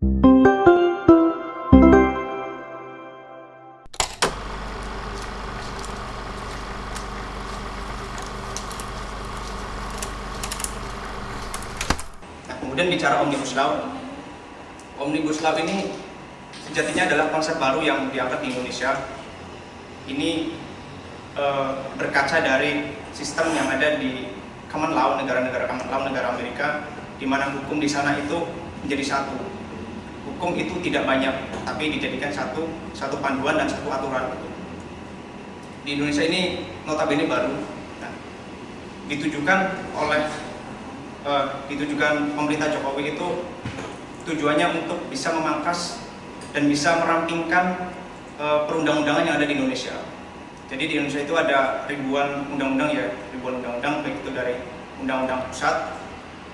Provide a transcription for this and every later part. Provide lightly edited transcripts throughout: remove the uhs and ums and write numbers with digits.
Nah, kemudian bicara Omnibus Law. Omnibus Law ini sejatinya adalah konsep baru yang diangkat di Indonesia. Ini berkaca dari sistem yang ada di common law, negara-negara common law, negara Amerika, di mana hukum di sana itu menjadi satu. Hukum itu tidak banyak, tapi dijadikan satu panduan dan satu aturan. Di Indonesia ini notabene baru. Nah, ditujukan pemerintah Jokowi itu tujuannya untuk bisa memangkas dan bisa merampingkan perundang-undangan yang ada di Indonesia. Jadi di Indonesia itu ada ribuan undang-undang, baik itu dari undang-undang pusat,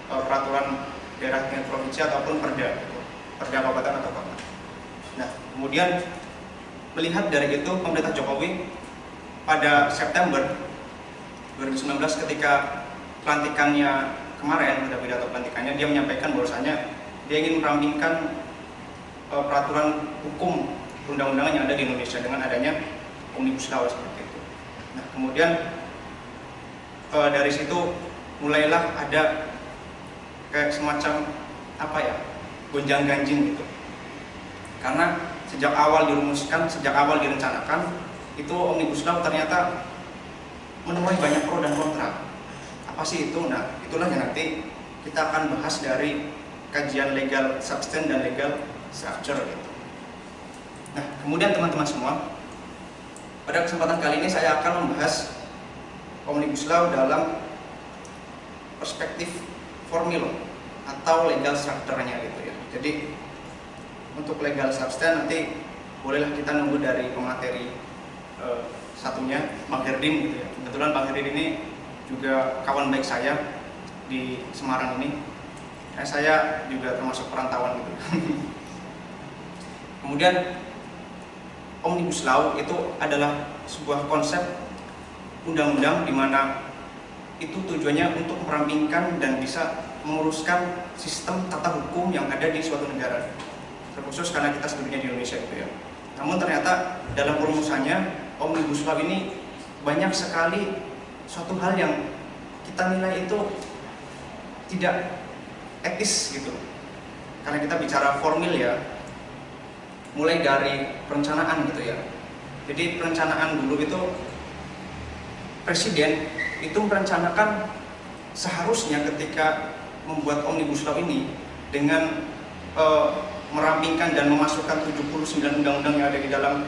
peraturan daerah tingkat provinsi ataupun perda kabupaten atau kota. Nah, kemudian melihat dari itu, pemerintah Jokowi pada September 2019 ketika pelantikannya kemarin, pada pidato pelantikannya, dia menyampaikan bahwasanya dia ingin merampingkan peraturan hukum perundang-undangan yang ada di Indonesia dengan adanya Omnibus Law seperti itu. Nah, kemudian dari situ mulailah ada kayak semacam gonjang-ganjing gitu. Karena sejak awal dirumuskan, sejak awal direncanakan, itu Omnibus Law ternyata menuai banyak pro dan kontra. Apa sih itu? Nah, itulah yang nanti kita akan bahas dari kajian legal substance dan legal structure gitu. Nah, kemudian teman-teman semua, pada kesempatan kali ini saya akan membahas Omnibus Law dalam perspektif formil atau legal structure-nya gitu ya. Jadi untuk legal substance nanti bolehlah kita nunggu dari pemateri satunya, Bang Herdim gitu ya. Kebetulan Bang Herdim ini juga kawan baik saya di Semarang ini. Saya juga termasuk perantauan gitu. Kemudian Omnibus Law itu adalah sebuah konsep undang-undang di mana itu tujuannya untuk merampingkan dan bisa menguruskan sistem tata hukum yang ada di suatu negara, terkhusus karena kita sebetulnya di Indonesia gitu ya. Namun ternyata dalam perumusannya Omnibus Law ini banyak sekali suatu hal yang kita nilai itu tidak etis gitu. Karena kita bicara formil ya, mulai dari perencanaan gitu ya. Jadi perencanaan dulu itu presiden itu merencanakan seharusnya ketika membuat Omnibus Law ini dengan merampingkan dan memasukkan 79 undang-undang yang ada di dalam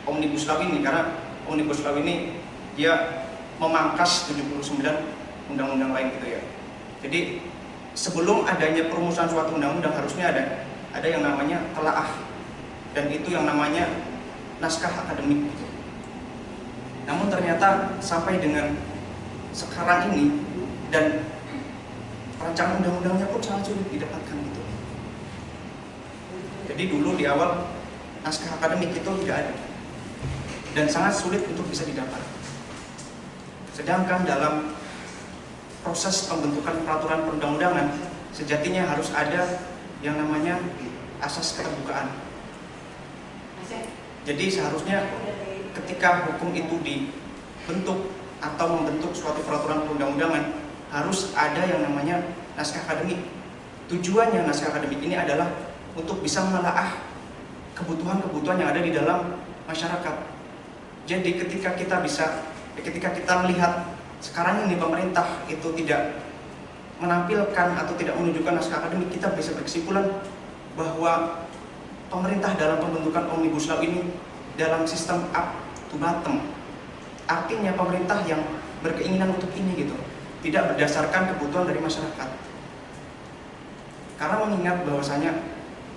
Omnibus Law ini, karena Omnibus Law ini dia memangkas 79 undang-undang lain gitu ya. Jadi sebelum adanya perumusan suatu undang-undang harusnya ada yang namanya telaah, dan itu yang namanya naskah akademik gitu. Namun ternyata sampai dengan sekarang ini dan rancangan undang-undangnya pun sangat sulit didapatkan gitu. Jadi dulu di awal naskah akademik itu tidak ada dan sangat sulit untuk bisa didapat. Sedangkan dalam proses pembentukan peraturan perundang-undangan sejatinya harus ada yang namanya asas keterbukaan. Jadi seharusnya ketika hukum itu dibentuk atau membentuk suatu peraturan perundang-undangan harus ada yang namanya naskah akademik. Tujuannya naskah akademik ini adalah untuk bisa menelaah kebutuhan-kebutuhan yang ada di dalam masyarakat. Jadi ketika kita melihat sekarang ini pemerintah itu tidak menampilkan atau tidak menunjukkan naskah akademik, kita bisa berkesimpulan bahwa pemerintah dalam pembentukan Omnibus Law ini dalam sistem up to bottom. Artinya pemerintah yang berkeinginan untuk ini gitu, tidak berdasarkan kebutuhan dari masyarakat. Karena mengingat bahwasanya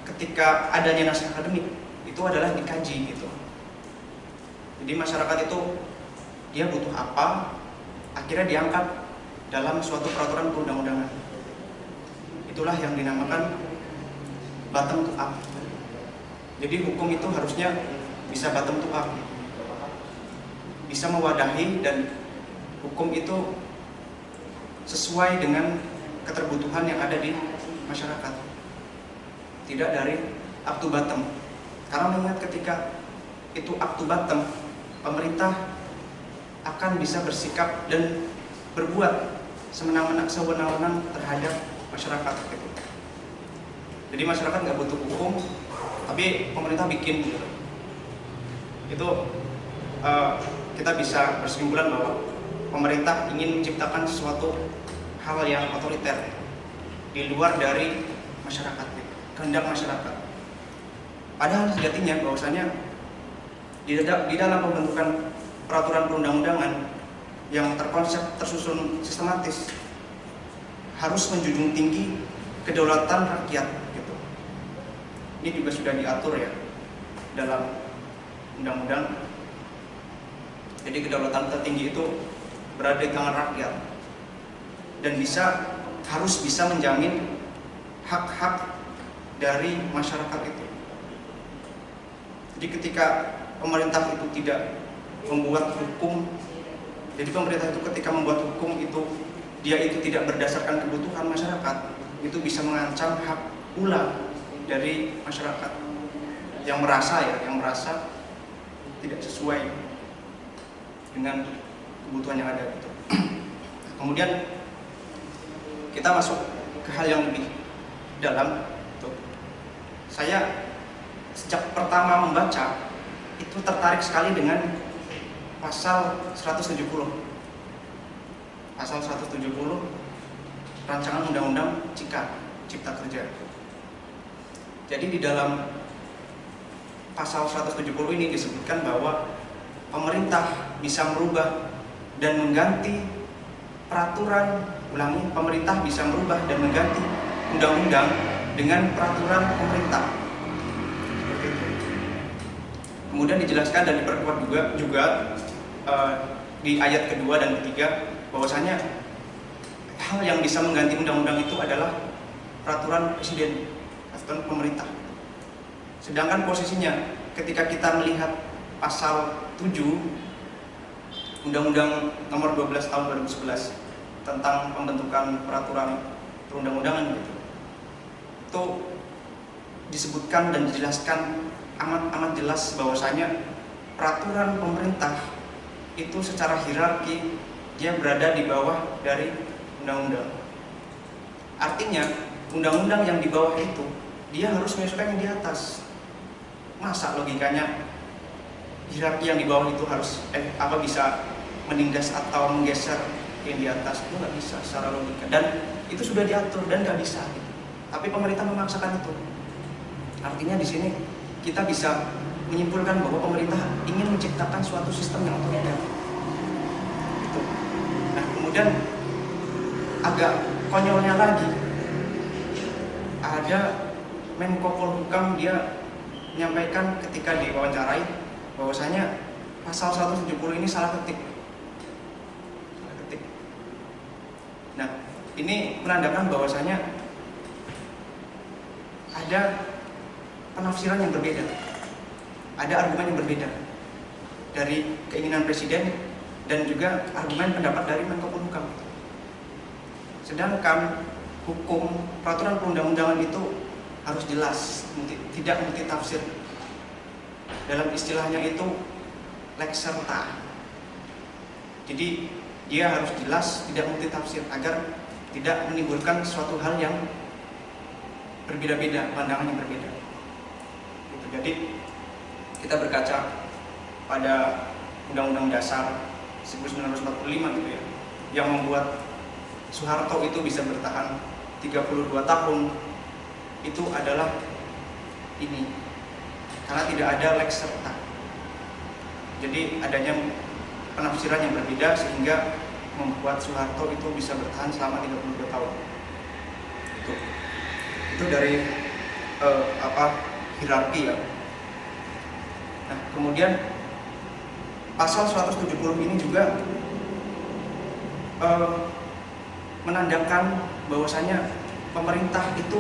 ketika adanya naskah akademik itu adalah dikaji gitu. Jadi masyarakat itu dia butuh apa, akhirnya diangkat dalam suatu peraturan perundang-undangan. Itulah yang dinamakan bottom to up. Jadi hukum itu harusnya bisa bottom to up, bisa mewadahi, dan hukum itu sesuai dengan keterbutuhan yang ada di masyarakat. tidak dari up to bottom. Karena mengingat ketika itu up to bottom, pemerintah akan bisa bersikap dan berbuat sewenang-wenang terhadap masyarakat gitu. Jadi masyarakat nggak butuh hukum, tapi pemerintah bikin gitu. Itu kita bisa berkesimpulan bahwa pemerintah ingin menciptakan sesuatu hal yang otoriter di luar dari masyarakat, kehendak masyarakat. Padahal sejatinya bahwasanya di dalam pembentukan peraturan perundang-undangan yang tersusun sistematis harus menjunjung tinggi kedaulatan rakyat gitu. Ini juga sudah diatur ya dalam undang-undang. Jadi kedaulatan tertinggi itu berada di tangan rakyat dan harus bisa menjamin hak-hak dari masyarakat itu. Jadi ketika pemerintah itu tidak membuat hukum, jadi pemerintah itu ketika membuat hukum dia tidak berdasarkan kebutuhan masyarakat, itu bisa mengancam hak pula dari masyarakat yang merasa tidak sesuai dengan kebutuhan yang ada gitu. Kemudian kita masuk ke hal yang lebih dalam. Saya sejak pertama membaca itu tertarik sekali dengan pasal 170. Pasal 170 Rancangan Undang-Undang Cipta Kerja. Jadi di dalam pasal 170 ini disebutkan bahwa pemerintah bisa merubah dan mengganti pemerintah bisa merubah dan mengganti undang-undang dengan peraturan pemerintah. Seperti itu. Kemudian dijelaskan dan diperkuat juga di ayat kedua dan ketiga bahwasanya hal yang bisa mengganti undang-undang itu adalah peraturan presiden atau pemerintah. Sedangkan posisinya ketika kita melihat pasal 7 Undang-Undang Nomor 12 Tahun 2011 tentang pembentukan peraturan perundang-undangan gitu, itu disebutkan dan dijelaskan amat jelas bahwasanya peraturan pemerintah itu secara hierarki dia berada di bawah dari undang-undang. Artinya undang-undang yang di bawah itu dia harus menyesuaikan yang di atas. Masa logikanya hierarki yang di bawah itu harus bisa menindas atau menggeser yang di atas? Itu nggak bisa secara logika, dan itu sudah diatur dan nggak bisa gitu. Tapi pemerintah memaksakan itu. Artinya di sini kita bisa menyimpulkan bahwa pemerintah ingin menciptakan suatu sistem yang otoriter. Gitu. Nah, kemudian agak konyolnya lagi, ada Menko Polhukam dia menyampaikan ketika diwawancarai bahwasanya pasal 170 ini salah ketik. Nah, ini menandakan bahwasanya ada penafsiran yang berbeda, ada argumen yang berbeda dari keinginan presiden dan juga argumen pendapat dari Menko Polhukam. Sedangkan hukum peraturan perundang-undangan itu harus jelas, tidak multitafsir. Dalam istilahnya itu lex serta. Jadi dia harus jelas, tidak multitafsir agar tidak menimbulkan suatu hal yang berbeda-beda, pandangan yang berbeda. Gitu. Jadi kita berkaca pada Undang-Undang Dasar 1945 gitu ya, yang membuat Soeharto itu bisa bertahan 32 tahun, itu adalah ini, karena tidak ada lex serta. Jadi adanya penafsiran yang berbeda sehingga membuat Soeharto itu bisa bertahan selama 32 tahun. Itu dari hierarki ya. Nah, kemudian pasal 170 ini juga menandakan bahwasanya pemerintah itu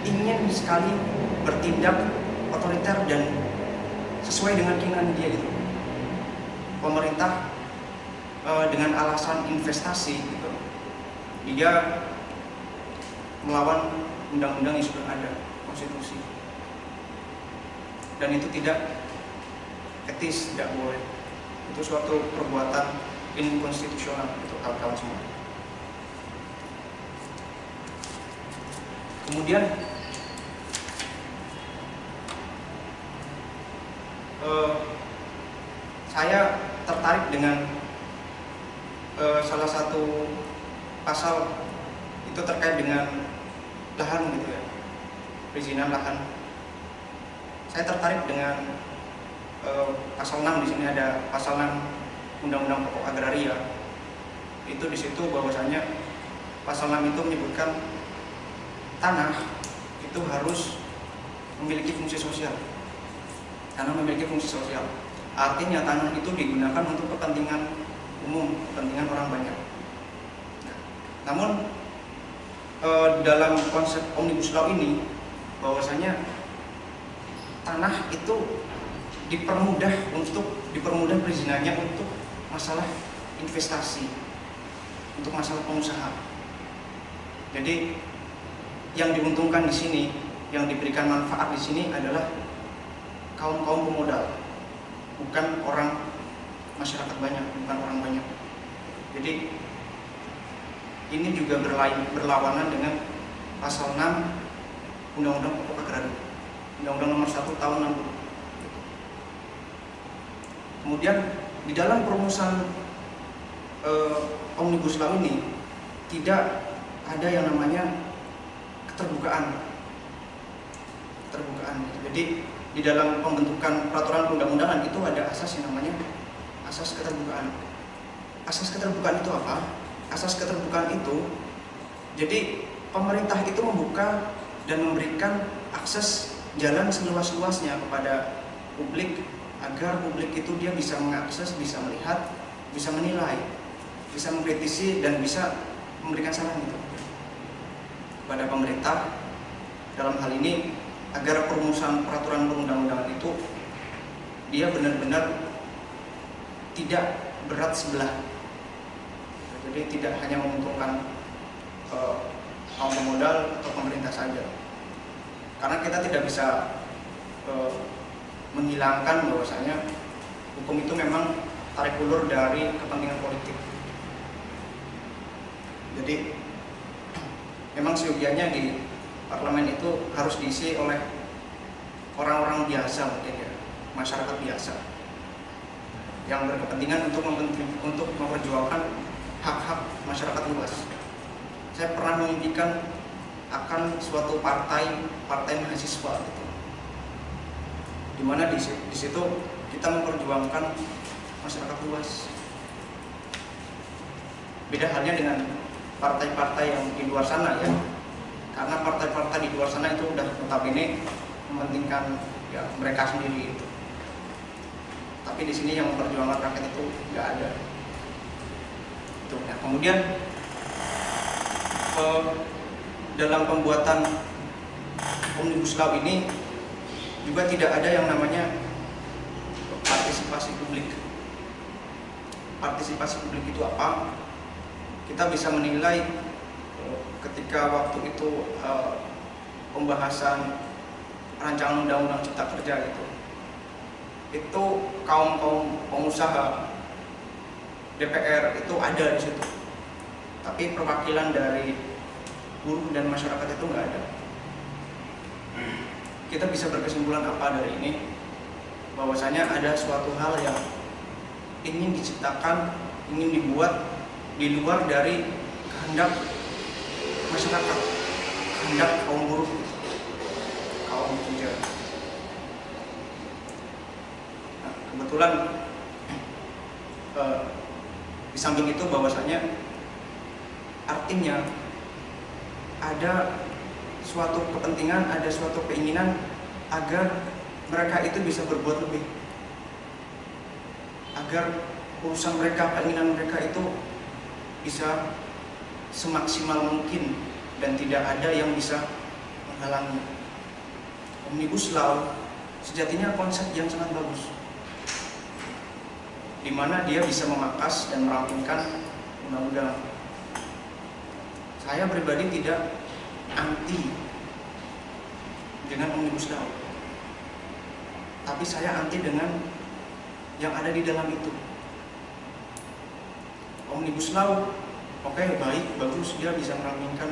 ingin sekali bertindak otoriter dan sesuai dengan keinginan dia gitu. Pemerintah dengan alasan investasi gitu, dia melawan undang-undang yang sudah ada, konstitusi. Dan itu tidak etis, tidak boleh. Itu suatu perbuatan inkonstitusional untuk kawan-kawan semua. Kemudian saya tertarik dengan salah satu pasal itu terkait dengan lahan gitu ya, perizinan lahan. Saya tertarik dengan pasal 6. Di sini ada pasal 6 Undang-Undang Pokok Agraria. Itu di situ bahwasanya pasal 6 itu menyebutkan tanah itu harus memiliki fungsi sosial. Tanah memiliki fungsi sosial. Artinya tanah itu digunakan untuk kepentingan umum, kepentingan orang banyak. Namun dalam konsep Omnibus Law ini bahwasanya tanah itu dipermudah perizinannya untuk masalah investasi, untuk masalah pengusaha. Jadi yang diuntungkan di sini, yang diberikan manfaat di sini adalah kaum pemodal, bukan orang masyarakat banyak, bukan orang banyak. Jadi ini juga berlawanan dengan pasal 6 Undang-Undang Pokok Agraria, Undang-Undang Nomor 1 Tahun 60. Kemudian di dalam perumusan Omnibus Law ini tidak ada yang namanya keterbukaan. Jadi di dalam pembentukan peraturan perundang-undangan itu ada asas yang namanya asas keterbukaan. Asas keterbukaan itu apa? Asas keterbukaan itu, jadi pemerintah itu membuka dan memberikan akses jalan seluas-luasnya kepada publik, agar publik itu dia bisa mengakses, bisa melihat, bisa menilai, bisa mengkritisi, dan bisa memberikan saran gitu kepada pemerintah dalam hal ini, agar perumusan peraturan perundang-undangan itu dia benar-benar tidak berat sebelah. Jadi tidak hanya menguntungkan kaum pemodal atau pemerintah saja. Karena kita tidak bisa menghilangkan bahwasanya hukum itu memang tarik ulur dari kepentingan politik. Jadi memang seyogianya di parlemen itu harus diisi oleh orang-orang biasa, mungkin ya, masyarakat biasa yang berkepentingan untuk memperjuangkan hak-hak masyarakat luas. Saya pernah memimpikan akan suatu partai mahasiswa gitu, dimana di situ kita memperjuangkan masyarakat luas. Beda halnya dengan partai-partai yang di luar sana ya, karena partai-partai di luar sana itu udah notabene mementingkan ya mereka sendiri itu. Tapi di sini yang memperjuangkan rakyat itu nggak ada. Itu. Nah, kemudian dalam pembuatan Omnibus Law ini juga tidak ada yang namanya partisipasi publik. Partisipasi publik itu apa? Kita bisa menilai ketika waktu itu pembahasan rancangan undang-undang Cipta Kerja itu kaum pengusaha, DPR itu ada di situ, tapi perwakilan dari buruh dan masyarakat itu nggak ada. Kita bisa berkesimpulan apa dari ini? Bahwasanya ada suatu hal yang ingin diciptakan, ingin dibuat di luar dari kehendak masyarakat, kehendak kaum buruh, kaum pekerja. Nah, kebetulan di samping itu bahwasanya artinya ada suatu kepentingan, ada suatu keinginan agar mereka itu bisa berbuat lebih, agar urusan mereka, keinginan mereka itu bisa semaksimal mungkin dan tidak ada yang bisa menghalangi. Omnibus Law sejatinya konsep yang sangat bagus, di mana dia bisa memangkas dan merampingkan undang-undang. Saya pribadi tidak anti dengan Omnibus Law. Tapi saya anti dengan yang ada di dalam itu. Omnibus Law, oke, baik, bagus, dia bisa merampingkan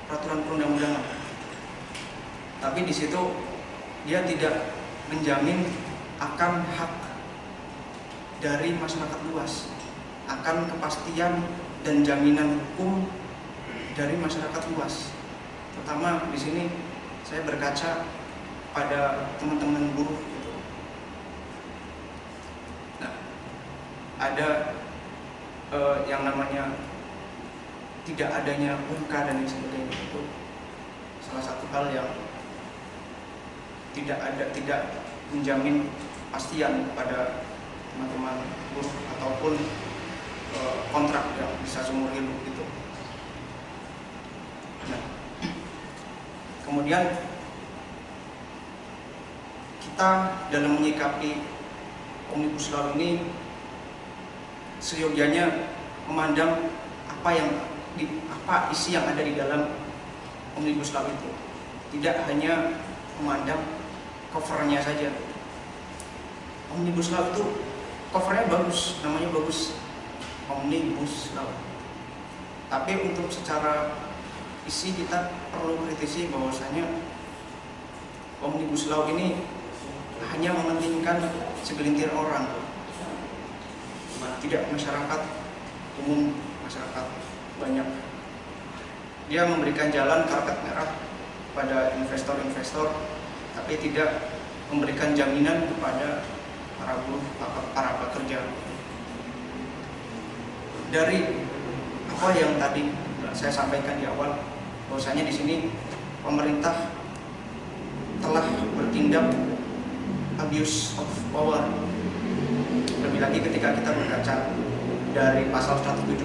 peraturan perundang-undangan. Tapi di situ dia tidak menjamin akan hak dari masyarakat luas, akan kepastian dan jaminan hukum dari masyarakat luas. Terutama di sini saya berkaca pada teman-teman buruh gitu. Nah, ada yang namanya tidak adanya UMK dan lain sebagainya, itu salah satu hal yang tidak menjamin pastian pada teman-teman buruh ataupun kontrak yang bisa seumur hidup gitu. Nah, kemudian kita dalam menyikapi Omnibus Law ini seyogianya memandang apa isi yang ada di dalam Omnibus Law itu, tidak hanya memandang covernya saja. Omnibus Law itu covernya bagus, namanya bagus, Omnibus Law. Tapi untuk secara isi kita perlu kritisi bahwasanya Omnibus Law ini hanya mementingkan segelintir orang, tidak masyarakat umum, masyarakat banyak. Dia memberikan jalan karpet merah pada investor-investor, tapi tidak memberikan jaminan kepada para buruh, para pekerja. Dari apa yang tadi saya sampaikan di awal, bahwasanya di sini pemerintah telah bertindak abuse of power. Lebih lagi ketika kita berkaca dari pasal 170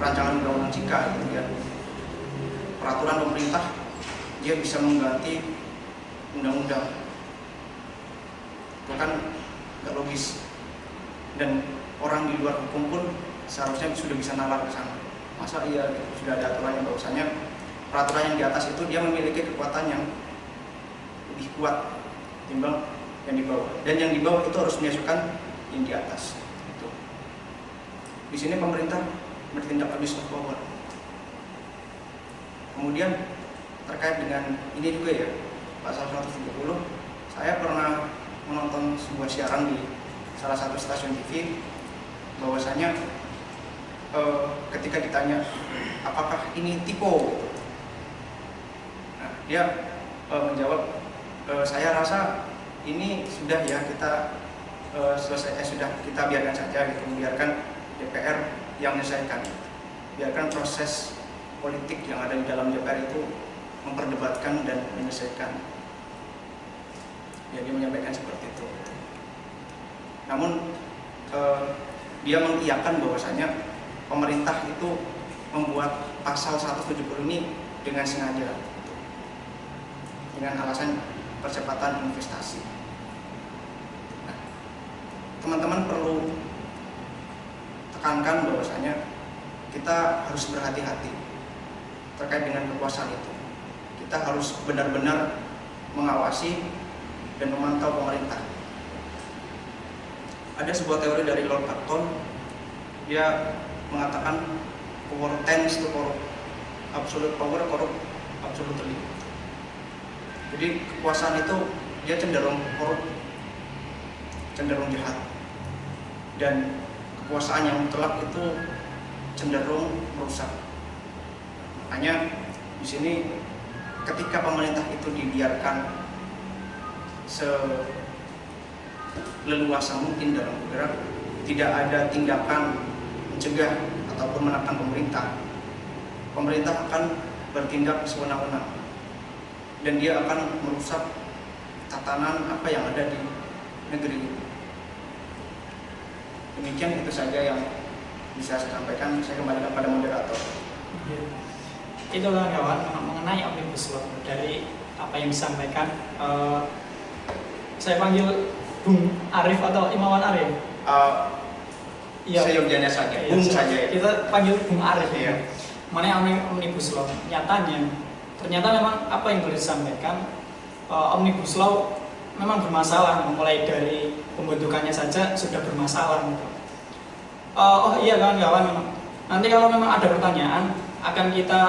rancangan undang-undang Cika gitu ya. Peraturan pemerintah dia bisa mengganti undang-undang. Itu kan nggak logis. Dan orang di luar hukum pun seharusnya sudah bisa nalar ke sana. Masa iya sudah ada aturan yang bahwasanya peraturan yang di atas itu dia memiliki kekuatan yang lebih kuat timbang yang di bawah. Dan yang di bawah itu harus menyusulkan yang di atas. Itu. Di sini pemerintah bertindak abuse of power. Kemudian terkait dengan ini juga ya, pasal 170, saya pernah menonton sebuah siaran di salah satu stasiun TV, bahwasanya ketika ditanya apakah ini tipu, nah, dia menjawab, saya rasa ini sudah ya kita selesai, sudah kita biarkan saja gitu, biarkan DPR yang menyelesaikan, biarkan proses politik yang ada di dalam DPR itu memperdebatkan dan menyelesaikan. Ya, dia menyampaikan seperti itu. Namun dia mengiyakan bahwasanya pemerintah itu membuat pasal 170 ini dengan sengaja, gitu, dengan alasan percepatan investasi. Nah, teman-teman perlu tekankan bahwasanya kita harus berhati-hati terkait dengan kekuasaan itu. Kita harus benar-benar mengawasi dan memantau pemerintah. Ada sebuah teori dari Lord Acton, dia mengatakan power tends to corrupt, absolute power corrupt absolutely. Jadi kekuasaan itu dia cenderung korup, cenderung jahat, dan kekuasaan yang mutlak itu cenderung merusak. Makanya di sini ketika pemerintah itu dibiarkan seleluasa mungkin dalam bergerak, tidak ada tindakan mencegah ataupun menekan pemerintah, pemerintah akan bertindak sewenang-wenang dan dia akan merusak tatanan apa yang ada di negeri ini. Demikian, itu saja yang bisa saya sampaikan. Saya kembalikan pada moderator. Itu kawan mengenai Omnibus Law. Dari apa yang disampaikan, saya panggil Bung Arif atau Imawan Arif. Iya. Seyogianya saja, Bung saja ya. Kita panggil Bung Arif ya. Mengenai Omnibus Law, nyatanya ternyata memang apa yang boleh disampaikan, Omnibus Law memang bermasalah, mulai dari pembentukannya saja sudah bermasalah gitu. Oh iya kawan-kawan, nanti kalau memang ada pertanyaan akan kita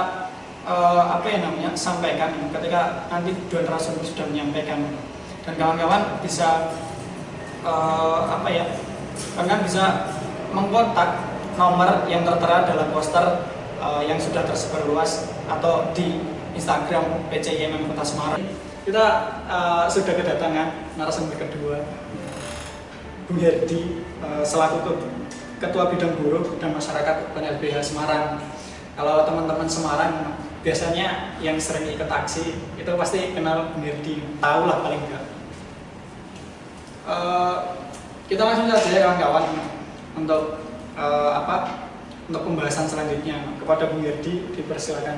sampaikan ketika nanti dua narasumber sudah menyampaikan, dan kawan-kawan bisa kalian bisa mengkontak nomor yang tertera dalam poster yang sudah tersebar luas atau di Instagram PCIMM Kota Semarang. Kita sudah kedatangan narasumber kedua, Bung Herdi, selaku Ketua Bidang Buruh dan Masyarakat PNLBH Semarang. Kalau teman-teman Semarang biasanya yang sering ikut aksi itu pasti kenal Bung Herdi, tahu lah paling enggak. Kita langsung saja ya kawan-kawan untuk untuk pembahasan selanjutnya. Kepada Bung Herdi dipersilakan.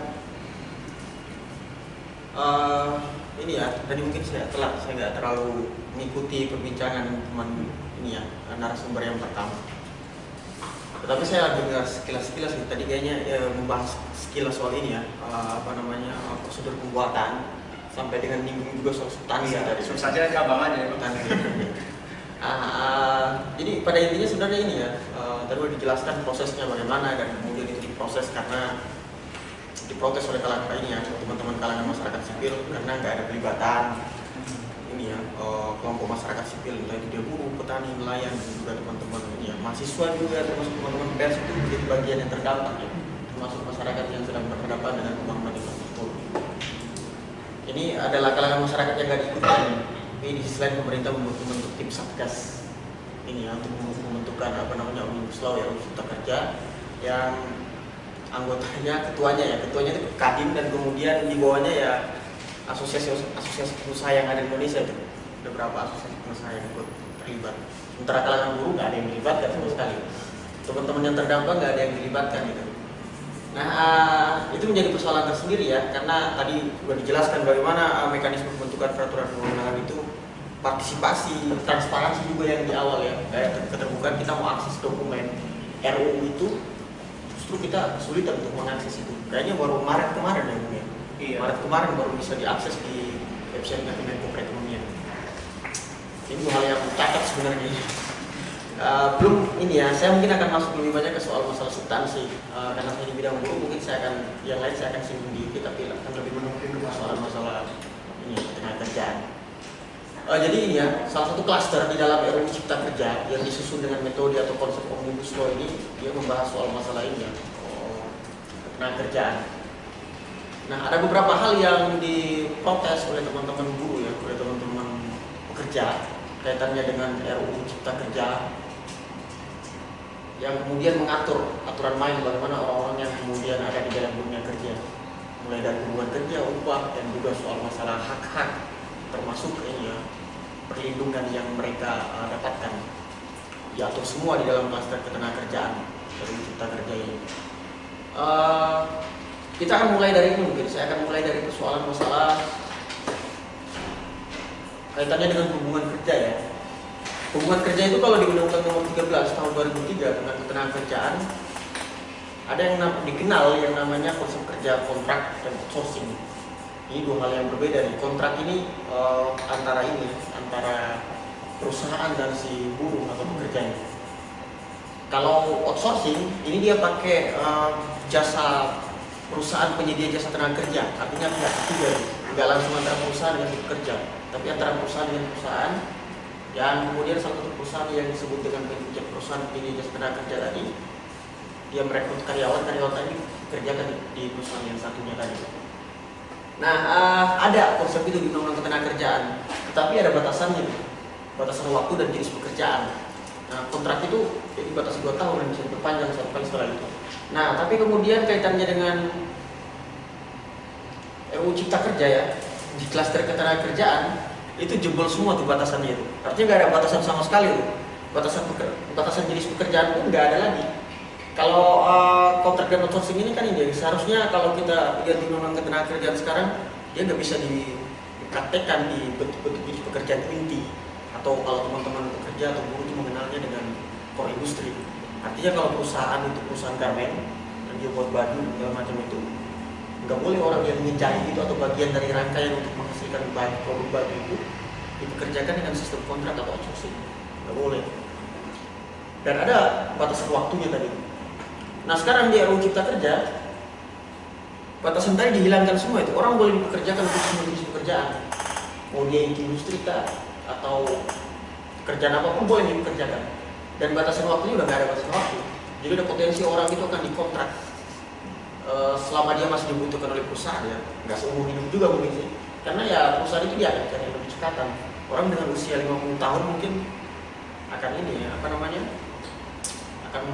Ini ya, tadi mungkin saya nggak terlalu mengikuti perbincangan teman ini ya, narasumber yang pertama. Tetapi saya dengar sekilas tadi kayaknya membahas sekilas soal ini ya, prosedur pembuatan sampai dengan nyinggung juga soal substansi tadi. Saja cabang aja ya. Jadi pada intinya sebenarnya ini ya, tadi sudah dijelaskan prosesnya bagaimana dan kemudian itu diproses karena diprotes oleh kalangan ini ya, teman-teman kalangan masyarakat sipil karena nggak ada pelibatan ini ya, kelompok masyarakat sipil, entah itu dia buruh, petani, nelayan, dan juga teman-teman ini ya, mahasiswa juga, termasuk teman-teman pers itu menjadi bagian yang terdampak ya, termasuk masyarakat yang sedang berhadapan dengan pembangunan infrastruktur. Ini adalah kalangan masyarakat yang nggak diikuti. Tapi di sisi lain pemerintah membentuk tim satgas ini ya, untuk membentukkan Omnibus Law ya, Cipta Kerja, yang anggotanya ketuanya itu Kadin, dan kemudian di bawahnya ya asosiasi pengusaha yang ada di Indonesia itu ada beberapa asosiasi pengusaha yang ikut terlibat. Sementara kalangan buruh nggak ada yang dilibatkan sama sekali. Teman-teman yang terdampak nggak ada yang dilibatkan gitu. Nah itu menjadi persoalan tersendiri ya, karena tadi sudah dijelaskan bagaimana mekanisme pembentukan peraturan perundang-undangan itu, partisipasi, transparansi juga yang di awal ya, kayak keterbukaan kita mau akses dokumen RUU itu. Justru kita kesulitan untuk mengakses itu. Kayaknya baru Maret kemarin ya, mungkin. Iya. Maret kemarin baru bisa diakses di website Kemenko Perekonomian. Ini hal yang cacat sebenarnya. Belum ini ya, saya mungkin akan masuk lebih banyak ke soal masalah substansi. Karena saya di bidang buruh, mungkin yang lain saya akan singgung dikit, tapi akan lebih menukil ke masalah ini tenaga kerjaan. Jadi ini ya, salah satu klaster di dalam RUU Cipta Kerja yang disusun dengan metode atau konsep Omnibus Law ini, dia membahas soal masalah ini ya, tenaga kerjaan. Nah, ada beberapa hal yang diprotes oleh teman-teman buruh ya, oleh teman-teman pekerja, kaitannya dengan RUU Cipta Kerja, yang kemudian mengatur aturan main bagaimana orang-orang yang kemudian ada di dalam dunia kerja, mulai dari hubungan kerja, upah, dan juga soal masalah hak-hak, termasuk ini ya, perlindungan yang mereka dapatkan, diatur semua di dalam klaster ketenagakerjaan dari Cipta Kerja ini. Kita akan mulai dari ini, mungkin saya akan mulai dari persoalan masalah kaitannya dengan hubungan kerja ya. Hubungan kerja itu kalau di Undang-Undang Nomor 13 Tahun 2003 tentang ketenagakerjaan, ada yang dikenal yang namanya konsep kerja kontrak dan outsourcing. Ini dua hal yang berbeda nih. Kontrak ini antara perusahaan dan si buruh atau pekerjanya. Kalau outsourcing ini dia pakai jasa perusahaan penyedia jasa tenaga kerja, artinya pihak ketiga, nggak langsung antara perusahaan dengan pekerja, tapi antara perusahaan dengan perusahaan. Dan kemudian salah satu perusahaan yang disebut dengan perusahaan penyedia jasa tenaga kerja tadi, dia merekrut karyawan tadi kerjakan di perusahaan yang satunya tadi. Nah, ada konsep itu di Undang-Undang Ketenagakerjaan, tetapi ada batasannya, batasan waktu dan jenis pekerjaan. Nah, kontrak itu dibatasi 2 tahun dan bisa diperpanjang 1 kali setelah itu. Nah, tapi kemudian kaitannya dengan RUU Cipta Kerja ya, di klaster ketenagakerjaan itu jebol semua tuh batasannya itu. Artinya nggak ada batasan sama sekali tuh. Batasan jenis pekerjaan pun nggak ada lagi. Kalau kontrak dan outsourcing ini kan ini seharusnya kalau kita lihat di Undang-Undang Ketenagakerjaan sekarang, dia nggak bisa dipraktekkan di bentuk-bentuk jenis pekerjaan inti, atau kalau teman-teman pekerja atau buruh itu mengenalnya dengan core industri. Artinya kalau perusahaan itu perusahaan garment dan dia buat baju segala macam itu, Nggak boleh orang yang menjahit itu atau bagian dari rangkaian untuk menghasilkan produk baju itu dipekerjakan dengan sistem kontrak atau outsourcing. Nggak boleh. Dan ada batasan waktunya tadi. Nah sekarang di RUU Cipta Kerja batasan tadi dihilangkan semua itu. Orang boleh dipekerjakan untuk semua jenis pekerjaan. Mau dia di industri kah atau kerjaan apapun boleh dipekerjakan. Dan batasan waktunya udah nggak ada batasan waktu. Jadi ada potensi orang itu akan dikontrak selama dia masih dibutuhkan oleh perusahaan ya. Nggak seumur hidup juga mungkin sih. Karena ya perusahaan itu dia akan cari yang lebih cekatan. Orang dengan usia 50 tahun mungkin akan ini ya, apa namanya? Akan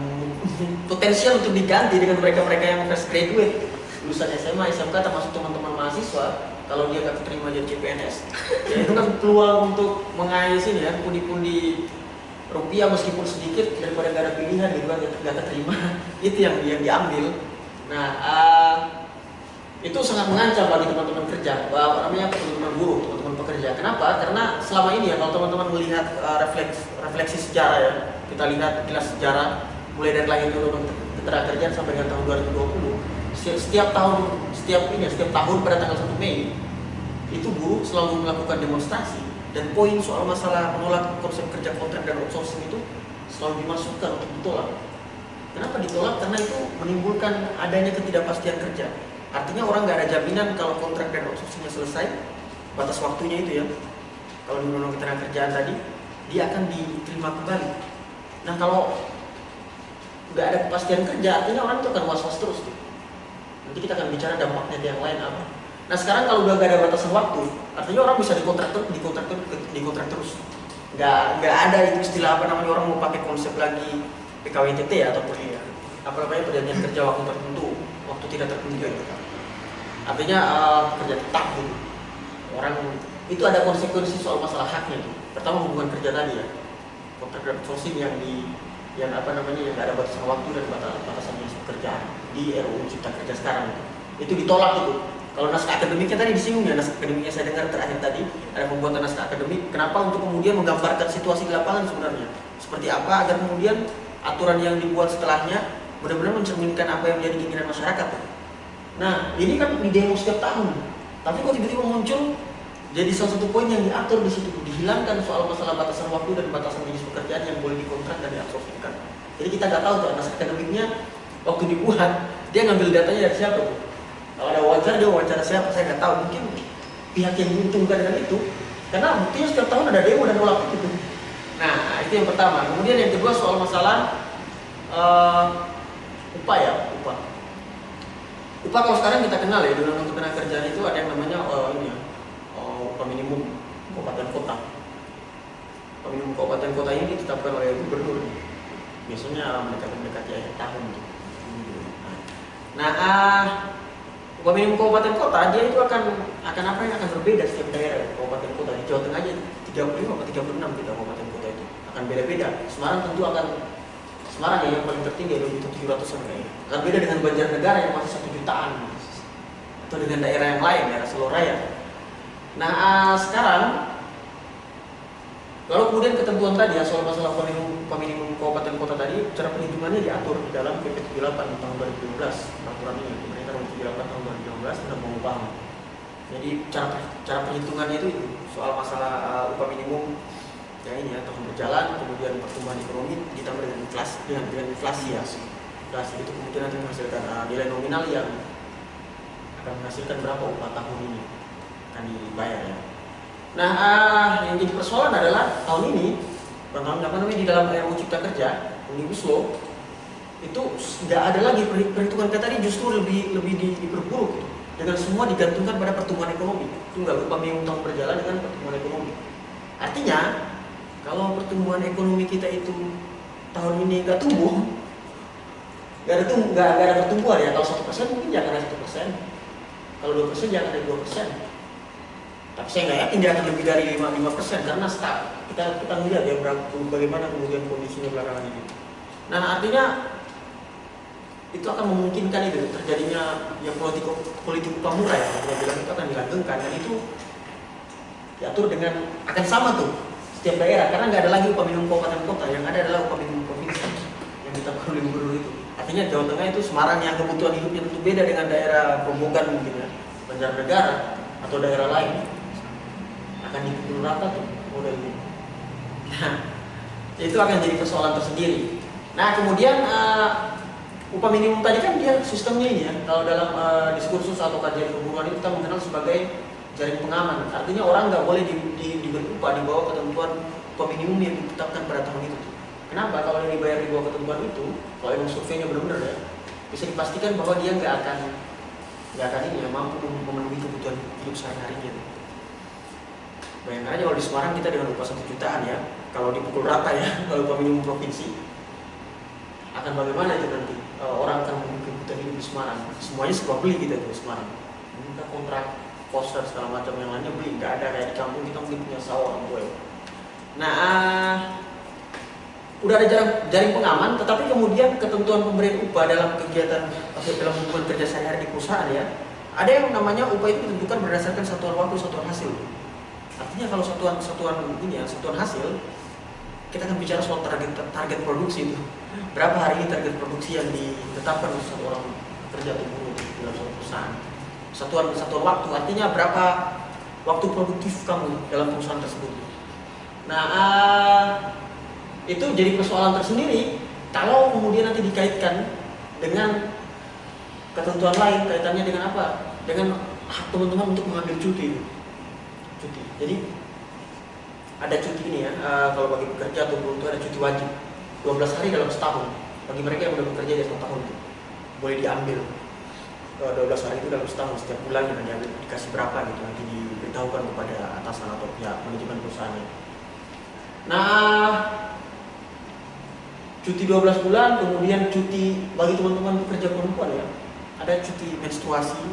potensial untuk diganti dengan mereka-mereka yang fresh graduate, lulusan SMA, SMK, termasuk teman-teman mahasiswa. Kalau dia nggak terima jadi CPNS, ya itu kan peluang untuk mengais ini ya, pundi-pundi rupiah meskipun sedikit daripada nggak ada pilihan gitu kan, nggak terima. Itu yang diambil. Nah, itu sangat mengancam bagi teman-teman kerja, apa namanya, teman-teman buruh, teman-teman pekerja. Kenapa? Karena selama ini ya, kalau teman-teman melihat refleksi sejarah ya, kita lihat kilas sejarah mulai dari lahirnya Undang-Undang Ketenagakerjaan sampai dengan tahun 2020, setiap tahun pada tanggal 1 Mei itu buruh selalu melakukan demonstrasi, dan poin soal masalah menolak konsep kerja kontrak dan outsourcing itu selalu dimasukkan untuk ditolak. Kenapa ditolak? Karena itu menimbulkan adanya ketidakpastian kerja. Artinya orang nggak ada jaminan kalau kontrak dan outsourcingnya selesai, batas waktunya itu ya, kalau di Undang-Undang Ketenagakerjaan tadi, dia akan diterima kembali. Nah kalau nggak ada kepastian kerja, artinya orang itu akan was-was terus tuh. Nanti kita akan bicara dampaknya yang lain apa. Nah sekarang kalau udah nggak ada batasan waktu, artinya orang bisa dikontrak terus. Nggak ada itu istilah apa namanya, orang mau pakai konsep lagi PKWTT ya, ataupun apa namanya, perjanjian kerja waktu tertentu, waktu tidak tertentu itu kan. Artinya kerja tetap gitu. Orang itu ada konsekuensi soal masalah haknya tuh. Pertama hubungan kerja tadi ya, kontrak dan outsourcing yang apa namanya, yang nggak ada batasan waktu dan batasan jenis pekerjaan di RUU Cipta Kerja sekarang itu ditolak itu. Kalau naskah akademiknya tadi disinggung ya, naskah akademiknya saya dengar terakhir tadi ada pembuatan naskah akademik. Kenapa? Untuk kemudian menggambarkan situasi di lapangan sebenarnya seperti apa, agar kemudian aturan yang dibuat setelahnya benar-benar mencerminkan apa yang menjadi keinginan masyarakat. Nah ini kan di demo setiap tahun, tapi kok tiba-tiba muncul jadi salah satu poin yang diatur di situ, dihilangkan soal masalah batasan waktu dan batasan jenis pekerjaan yang boleh dikontrak dan diabsorpsikan. Jadi kita nggak tahu tuh naskah akademiknya waktu dibuat dia ngambil datanya dari siapa tuh. Kalau ada wawancara, dia wawancara siapa saya nggak tahu. Mungkin pihak yang diuntungkan dengan itu, karena buktinya setiap tahun ada demo dan nolak itu. Nah itu yang pertama. Kemudian yang kedua soal masalah upah. Upah kalau sekarang kita kenal ya, di Undang-Undang Ketenagakerjaan itu ada yang namanya upah minimum kabupaten kota. Upah minimum kabupaten kota ini ditetapkan oleh gubernur. Biasanya mendekati akhir tahun. Nah, upah minimum kabupaten kota dia itu akan apa yang akan berbeda setiap daerah kabupaten kota. Di Jawa Tengah aja 35 atau 36 kita kabupaten kota itu akan beda-beda. Semarang tentu akan Semarang ya yang paling tertinggi ada 700-an kayaknya. Akan beda dengan Banjarnegara yang masih 1 jutaan atau dengan daerah yang lain, daerah Seloraya. Nah sekarang kalau kemudian ketentuan tadi ya soal masalah upah minimum kabupaten kota tadi, cara perhitungannya diatur di dalam PP 78 tahun 2015 peraturan ini, pemerintah nomor 78 tahun 2015 tentang pengupahan. Jadi cara perhitungannya itu soal masalah upah minimum yang ini ya, tahun berjalan, kemudian pertumbuhan ekonomi ditambah dengan inflasi ya. Inflasi itu kemudian nanti menghasilkan nilai nominal yang akan menghasilkan berapa upah tahun ini akan dibayar ya. Nah, yang jadi persoalan adalah tahun ini, di dalam RUU Cipta Kerja, Omnibus Law, itu nggak ada lagi perhitungan kata tadi, justru lebih diperburuk gitu. Dengan semua digantungkan pada pertumbuhan ekonomi. Tunggal upah minimum tahun berjalan dengan pertumbuhan ekonomi. Artinya, kalau pertumbuhan ekonomi kita itu tahun ini nggak tumbuh, nggak ada pertumbuhan ya. Kalau 1% mungkin jangan ada 1%, kalau 2% jangan ada 2%. Tapi saya nggak yakin dia akan lebih dari 5% karena kita melihat ya bagaimana kemudian kondisinya belakangan ini. Nah artinya itu akan memungkinkan itu terjadinya yang politik upah murah ya, yang bilang itu akan dilanggengkan, dan itu diatur dengan akan sama tuh setiap daerah, karena nggak ada lagi upah minimum kabupaten kota, yang ada adalah upah minimum provinsi yang ditetapkan oleh gubernur itu. Artinya Jawa Tengah itu Semarang yang kebutuhan hidupnya tentu beda dengan daerah Grobogan mungkin ya, Banjarnegara atau daerah lain, akan dipukul rata tuh model ini. Nah, itu akan jadi persoalan tersendiri. Nah, kemudian upah minimum tadi kan dia sistemnya ini ya, kalau dalam diskursus atau kajian perburuan itu kita mengenal sebagai jaring pengaman. Artinya orang nggak boleh diberi upah di bawah ketentuan upah minimum yang ditetapkan pada tahun itu. Kenapa? Kalau dia dibayar di bawah ketentuan itu, kalau emang surveinya benar-benar ya, bisa dipastikan bahwa dia nggak akan ini ya, mampu memenuhi kebutuhan hidup sehari-harinya. Bayangkan aja kalau di Semarang kita dengan upah 1 jutaan ya, kalau dipukul rata ya, kalau upah minimum provinsi, akan bagaimana itu nanti? Orang akan memenuhi kebutuhan hidup di Semarang. Semuanya serba beli kita di Semarang. Kita kontrak kos dan segala macam yang lainnya beli, nggak ada kayak di kampung kita mungkin punya sawah gue. Nah, udah ada jaring pengaman, tetapi kemudian ketentuan pemberian upah dalam kegiatan atau dalam hubungan kerja sehari-hari di perusahaan ya, ada yang namanya upah itu ditentukan berdasarkan satuan waktu, satuan hasil. Artinya kalau satuan hasil, kita akan bicara soal target produksi itu. Berapa hari ini target produksi yang ditetapkan oleh satu orang pekerja atau buruh di dalam suatu perusahaan. Satuan waktu artinya berapa waktu produktif kamu dalam perusahaan tersebut. Nah, itu jadi persoalan tersendiri kalau kemudian nanti dikaitkan dengan ketentuan lain. Kaitannya dengan apa? Dengan hak teman-teman untuk mengambil cuti. Jadi ada cuti ini ya, kalau bagi pekerja atau buruh itu ada cuti wajib 12 hari dalam setahun. Bagi mereka yang sudah bekerja di 1 tahun itu boleh diambil 12 hari itu dalam setahun, setiap bulan yang diambil, dikasih berapa gitu, nanti diberitahukan kepada atasan atau pihak manajemen perusahaannya. Nah, cuti 12 bulan, kemudian cuti bagi teman-teman pekerja perempuan ya, ada cuti menstruasi,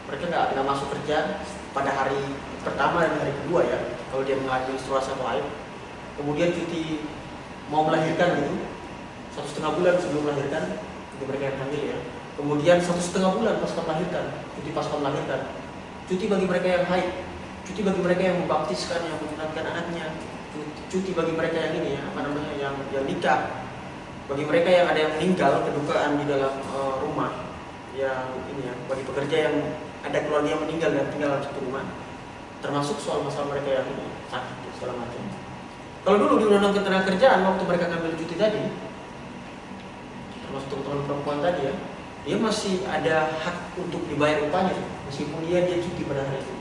mereka nggak masuk kerja pada hari pertama dan hari kedua ya, kalau dia mengalami menstruasi atau haid. Kemudian cuti mau melahirkan gitu, 1,5 bulan sebelum melahirkan, bagi mereka yang hamil ya. Kemudian 1,5 bulan pasca melahirkan, cuti pasca melahirkan. Cuti bagi mereka yang haid, cuti bagi mereka yang membaptiskan, yang menyunatkan anaknya, cuti bagi mereka yang ini ya, yang nikah, bagi mereka yang ada yang meninggal, kedukaan di dalam rumah, yang ini ya, bagi pekerja yang ada keluarga yang meninggal dan tinggal dalam satu rumah, termasuk soal masalah mereka yang ini sakit segala macam. Kalau dulu di Undang-Undang Ketenagakerjaan waktu mereka ngambil cuti tadi, termasuk teman-teman perempuan tadi ya, dia masih ada hak untuk dibayar upahnya meskipun dia cuti pada hari itu,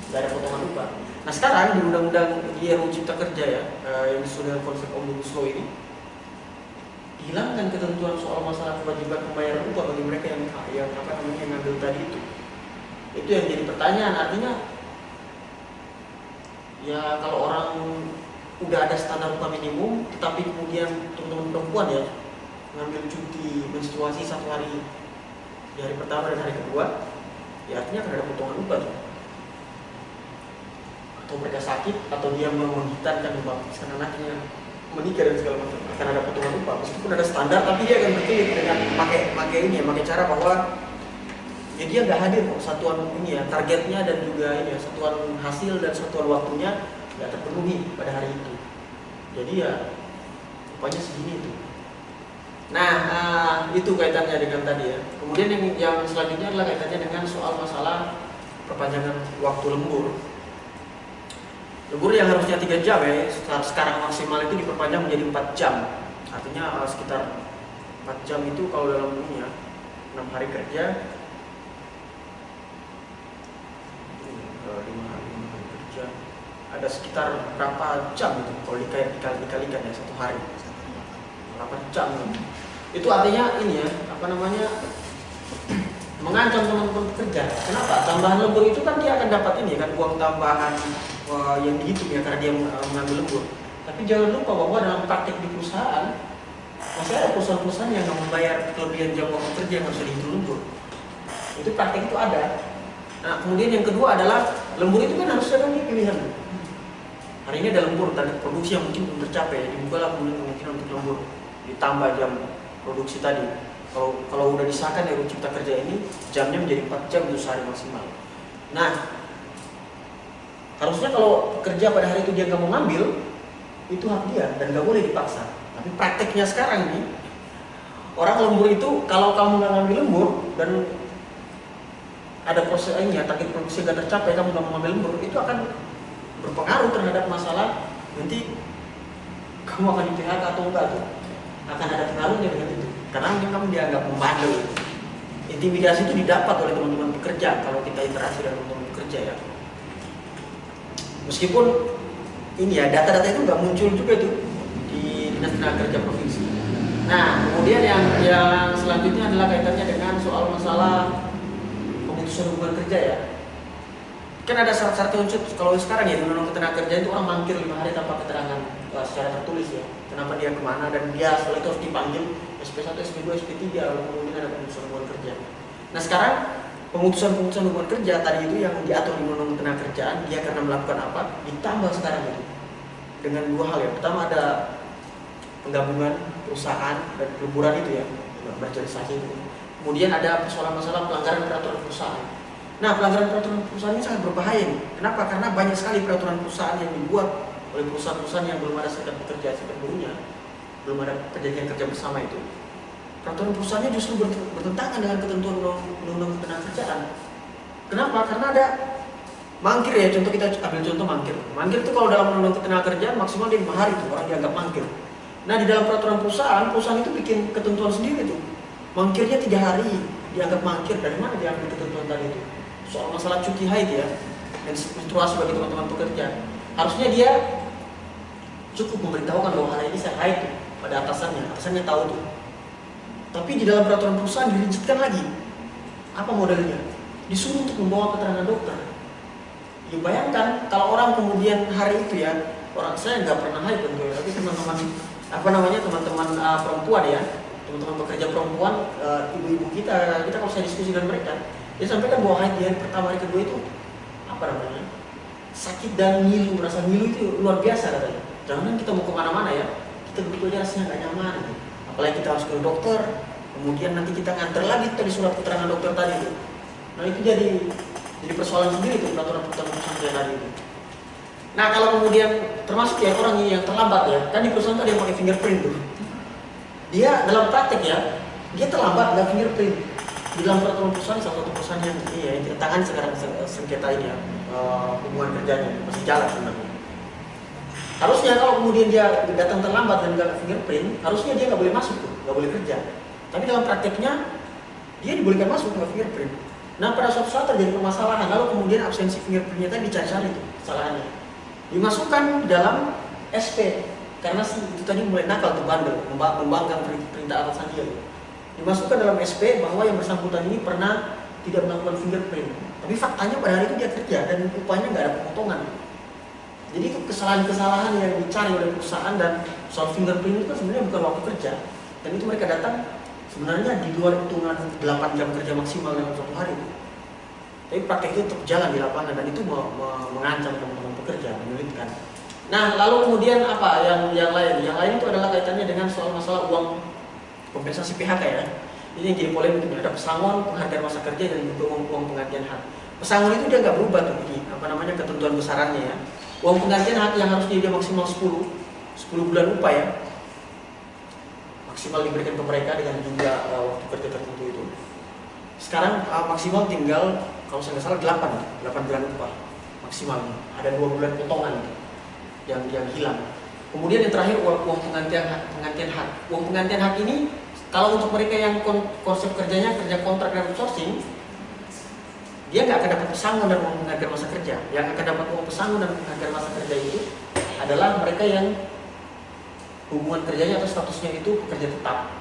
nggak ada potongan upah. Nah sekarang di Undang-Undang RUU Cipta Kerja ya, yang sudah konsep Omnibus Law ini, hilangkan ketentuan soal masalah kewajiban pembayaran upah bagi mereka yang ngambil tadi itu. Itu yang jadi pertanyaan. Artinya ya kalau orang udah ada standar upah minimum, tetapi kemudian teman-teman perempuan ya ngambil cuti menstruasi 1 hari di hari pertama dan hari kedua, ya artinya akan ada potongan upah tuh. Atau mereka sakit, atau dia menghitankan membaptiskan anaknya, menikah dan segala macam, akan ada potongan upah. Meskipun ada standar, tapi dia akan berkelit dengan pakai cara bahwa ya dia nggak hadir kok, satuan ini ya, targetnya dan juga ini ya, satuan hasil dan satuan waktunya nggak terpenuhi pada hari itu. Jadi ya upahnya segini itu. Nah, itu kaitannya dengan tadi ya. Kemudian yang selanjutnya adalah kaitannya dengan soal masalah perpanjangan waktu lembur. Lembur yang harusnya 3 jam ya, sekarang maksimal itu diperpanjang menjadi 4 jam. Artinya sekitar 4 jam itu kalau dalam ini ya, 6 hari kerja, 5 hari kerja, ada sekitar berapa jam itu kalau dikalikan ya 1 hari, 8 jam. Itu artinya ini ya, mengancam teman-teman pekerja. Kenapa? Tambahan lembur itu kan dia akan dapat ini kan, uang tambahan yang dihitung ya karena dia mengambil lembur. Tapi jangan lupa bahwa dalam praktek di perusahaan masih ada perusahaan-perusahaan yang membayar kelebihan jam waktu kerja yang harus dihitung lembur. Itu praktek itu ada. Nah kemudian yang kedua adalah lembur itu kan harus ada pilihan. Hari ini ada lembur, target produksi yang mungkin belum tercapai, dibukalah kemudian kemungkinan untuk lembur ditambah jam produksi tadi. Kalau udah disahkan RUU Cipta Kerja ini, jamnya menjadi 4 jam untuk sehari maksimal. Nah, harusnya kalau pekerja pada hari itu dia nggak mau ngambil, itu hak dia dan nggak boleh dipaksa. Tapi prakteknya sekarang ini, Orang lembur itu kalau kamu nggak ngambil lembur dan ada proses ini ya, target produksi nggak tercapai, kamu nggak mau ngambil lembur, itu akan berpengaruh terhadap masalah nanti kamu akan di PHK atau enggak tuh. Akan ada pengaruhnya dengan itu. Karena mungkin kamu dianggap membandel. Intimidasi itu didapat oleh teman-teman pekerja kalau kita interaksi dengan teman-teman pekerja ya. Meskipun ini ya, data-data itu nggak muncul juga tuh di Dinas Tenaga Kerja Provinsi. Nah, kemudian yang selanjutnya adalah kaitannya dengan soal masalah pemutusan hubungan kerja ya. Kan ada syarat-syarat unsur kalau sekarang ya, Undang-Undang Ketenagakerjaan itu orang mangkir 5 hari tanpa keterangan secara tertulis ya. Kenapa dia kemana dan dia setelah itu harus dipanggil SP1, SP2, SP3 lalu kemudian ada pemutusan hubungan kerja. Nah sekarang pemutusan hubungan kerja tadi itu yang diatur di Undang-Undang Ketenagakerjaan, dia karena melakukan apa? Ditambah sekarang itu dengan 2 hal ya. Pertama ada penggabungan perusahaan dan peleburan itu ya, berjorisasi itu. Kemudian ada persoalan masalah pelanggaran peraturan perusahaan. Nah, pelanggaran peraturan perusahaan ini sangat berbahaya. Kenapa? Karena banyak sekali peraturan perusahaan yang dibuat oleh perusahaan-perusahaan yang belum ada serikat pekerja, serikat buruhnya, belum ada perjanjian kerja bersama itu. Peraturan perusahaannya justru bertentangan dengan ketentuan Undang-Undang Ketenagakerjaan. Kenapa? Karena ada mangkir ya, contoh kita ambil contoh mangkir. Mangkir itu kalau dalam Undang-Undang Ketenagakerjaan maksimal dia 5 hari tuh orang dianggap mangkir. Nah, di dalam peraturan perusahaan itu bikin ketentuan sendiri tuh. Mangkirnya 3 hari dianggap mangkir. Dari mana dia ambil ketentuan tadi itu? Soal masalah cuti haid ya, dan menstruasi bagi teman-teman pekerja. Harusnya dia cukup memberitahukan bahwa hari ini saya haid tuh pada atasannya tahu tuh. Tapi di dalam peraturan perusahaan dirigidkan lagi. Apa modelnya? Disuruh untuk membawa keterangan dokter. Ya bayangkan kalau orang kemudian hari itu ya, orang saya nggak pernah haid tentu, tapi teman-teman teman-teman perempuan ya, teman-teman pekerja perempuan, ibu-ibu kita kalau saya diskusi dengan mereka, dia sampaikan bahwa haid di hari pertama, hari kedua itu sakit dan ngilu, merasa ngilu itu luar biasa katanya. Jangan kita mau kemana-mana ya, kita begitu aja rasanya nggak nyaman. Apalagi kita harus ke dokter, kemudian nanti kita nganter lagi tadi surat keterangan dokter tadi itu. Nah itu jadi persoalan sendiri itu peraturan perusahaan tadi itu. Nah kalau kemudian termasuk ya orang yang terlambat ya, kan di perusahaan tadi yang pakai fingerprint tuh. Dia dalam praktek ya, dia terlambat nggak fingerprint. Di dalam peraturan perusahaan salah satu perusahaan yang ditangani sekarang sengketa ini ya, hubungan kerjanya masih jalan sebenarnya. Harusnya kalau kemudian dia datang terlambat dan nggak fingerprint, harusnya dia nggak boleh masuk tuh, nggak boleh kerja. Tapi dalam prakteknya dia dibolehkan masuk nggak fingerprint. Nah pada suatu saat terjadi permasalahan, lalu kemudian absensi fingerprintnya tadi dicari-cari itu kesalahannya, dimasukkan dalam SP karena itu tadi mulai nakal tuh bandel, membanggang perintah atasan dia. Dimasukkan dalam SP bahwa yang bersangkutan ini pernah tidak melakukan fingerprint. Tapi faktanya pada hari itu dia kerja dan upahnya nggak ada pemotongan. Jadi itu kesalahan-kesalahan yang dicari oleh perusahaan, dan soal fingerprint itu kan sebenarnya bukan waktu kerja. Dan itu mereka datang sebenarnya di luar hitungan 8 jam kerja maksimal dalam 1 hari. Tapi praktek itu tetap jalan di lapangan dan itu mengancam teman-teman pekerja, menyulitkan. Nah lalu kemudian apa yang lain? Yang lain itu adalah kaitannya dengan soal masalah uang kompensasi PHK ya. Ini yang jadi polemik, ada pesangon, penghargaan masa kerja, dan juga uang penggantian hak. Pesangon itu dia nggak berubah tuh, ini ketentuan besarannya ya. Uang penggantian hak yang harusnya dia maksimal 10 bulan upah ya, maksimal diberikan ke mereka dengan jumlah waktu kerja tertentu itu. Sekarang maksimal tinggal kalau saya nggak salah 8 bulan upah maksimalnya. Ada 2 bulan potongan yang hilang. Kemudian yang terakhir uang penggantian hak. Uang penggantian hak ini kalau untuk mereka yang konsep kerjanya kerja kontrak dan outsourcing, dia nggak akan dapat pesangon dan uang penghargaan masa kerja. Yang akan dapat uang pesangon dan penghargaan masa kerja itu adalah mereka yang hubungan kerjanya atau statusnya itu pekerja tetap,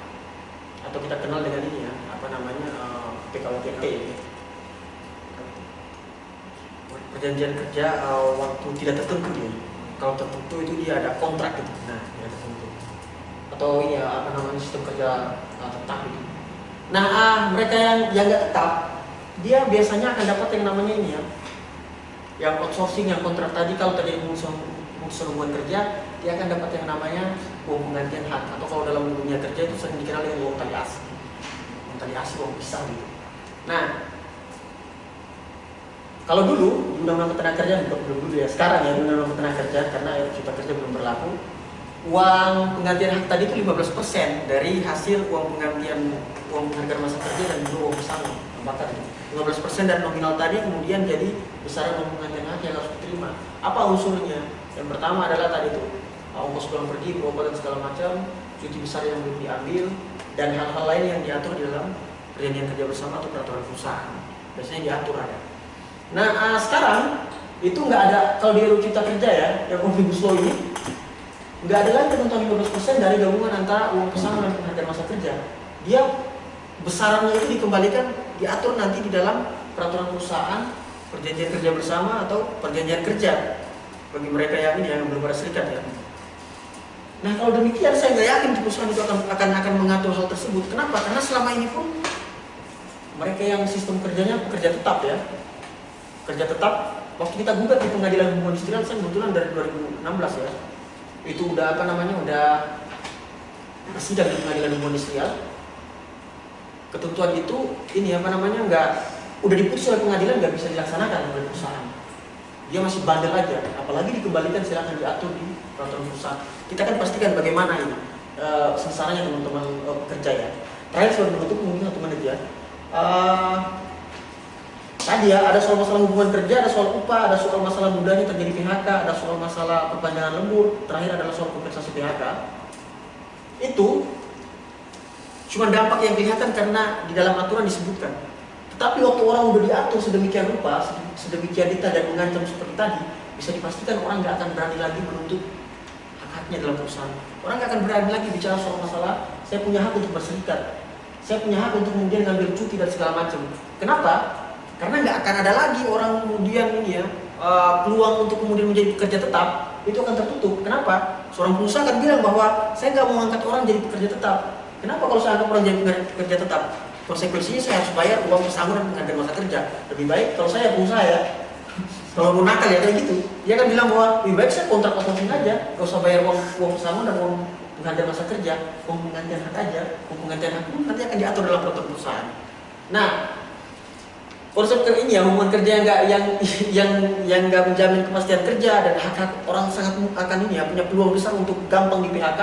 atau kita kenal dengan ini ya, PKWT, perjanjian kerja waktu tidak tertentu ya. Kalau tertentu itu dia ada kontrak gitu. Nah, dia tertentu. Atau ini ya, sistem kerja tetap gitu. Nah, mereka yang nggak tetap, dia biasanya akan dapat yang namanya ini ya, yang outsourcing, yang kontrak tadi. Kalau tadi pemutusan hubungan kerja, dia akan dapat yang namanya uang penggantian hak, atau kalau dalam dunia kerja itu sering dikenal dengan uang tali asi. Uang tali asi, uang pisah gitu. Nah, kalau dulu Undang-Undang Ketenagakerjaan, belum dulu ya, sekarang ya Undang-Undang Ketenagakerjaan, karena Cipta Kerja belum berlaku, uang penggantian hak tadi itu 15% dari hasil uang penggantian uang penghargaan masa kerja dan juga uang pesangon bakar. 15% dari nominal tadi kemudian jadi besaran uang penggantian hak yang harus diterima. Apa unsurnya? Yang pertama adalah tadi itu ongkos pulang pergi, berobat dan segala macam, cuti besar yang belum diambil, dan hal-hal lain yang diatur di dalam perjanjian kerja bersama atau peraturan perusahaan. Biasanya diatur ada. Nah sekarang itu nggak ada, kalau di RUU Cipta Kerja ya, yang Omnibus Law ini nggak ada lagi ketentuan 15% dari gabungan antara uang pesangon dan penghargaan masa kerja. Dia besarannya itu dikembalikan, diatur nanti di dalam peraturan perusahaan, perjanjian kerja bersama atau perjanjian kerja bagi mereka yang ini yang belum ada serikat ya. Nah kalau demikian saya nggak yakin perusahaan itu akan mengatur hal tersebut. Kenapa? Karena selama ini pun mereka yang sistem kerjanya pekerja tetap ya, kerja tetap. Waktu kita gugat di pengadilan hubungan industrial, saya kebetulan dari 2016 ya, itu udah udah sidang di pengadilan hubungan industrial. Ketentuan itu ini nggak udah diputus oleh pengadilan, nggak bisa dilaksanakan oleh perusahaan. Dia masih bandel aja, apalagi dikembalikan silakan diatur di peraturan perusahaan. Kita kan pastikan bagaimana ini sengsaranya teman-teman pekerja ya. Terakhir sebelum menutup mungkin 1 menit ya. Tadi ya ada soal masalah hubungan kerja, ada soal upah, ada soal masalah mudahnya terjadi PHK, ada soal masalah perpanjangan lembur, terakhir adalah soal kompensasi PHK. Itu cuma dampak yang kelihatan karena di dalam aturan disebutkan. Tetapi waktu orang udah diatur sedemikian rupa, sedemikian detail dan mengancam seperti tadi, bisa dipastikan orang nggak akan berani lagi menuntut hak-haknya dalam perusahaan. Orang nggak akan berani lagi bicara soal masalah saya punya hak untuk berserikat, saya punya hak untuk kemudian ngambil cuti dan segala macam. Kenapa? Karena nggak akan ada lagi orang kemudian ini ya peluang untuk kemudian menjadi pekerja tetap itu akan tertutup. Kenapa? Seorang pengusaha akan bilang bahwa saya nggak mau angkat orang jadi pekerja tetap. Kenapa kalau saya angkat orang jadi pekerja tetap? Konsekuensinya saya harus bayar uang pesangon dan penggantian masa kerja. Lebih baik kalau saya pengusaha ya, kalau mau nakal ya kayak gitu, dia akan bilang bahwa lebih baik saya kontrak outsourcing aja, gak usah bayar uang pesangon dan uang penggantian masa kerja, uang penggantian hak aja, uang penggantian hak pun nanti akan diatur dalam peraturan perusahaan. Nah, konsep ini ya hubungan kerja yang nggak menjamin kepastian kerja dan hak-hak orang sangat akan ini ya punya peluang besar untuk gampang di PHK,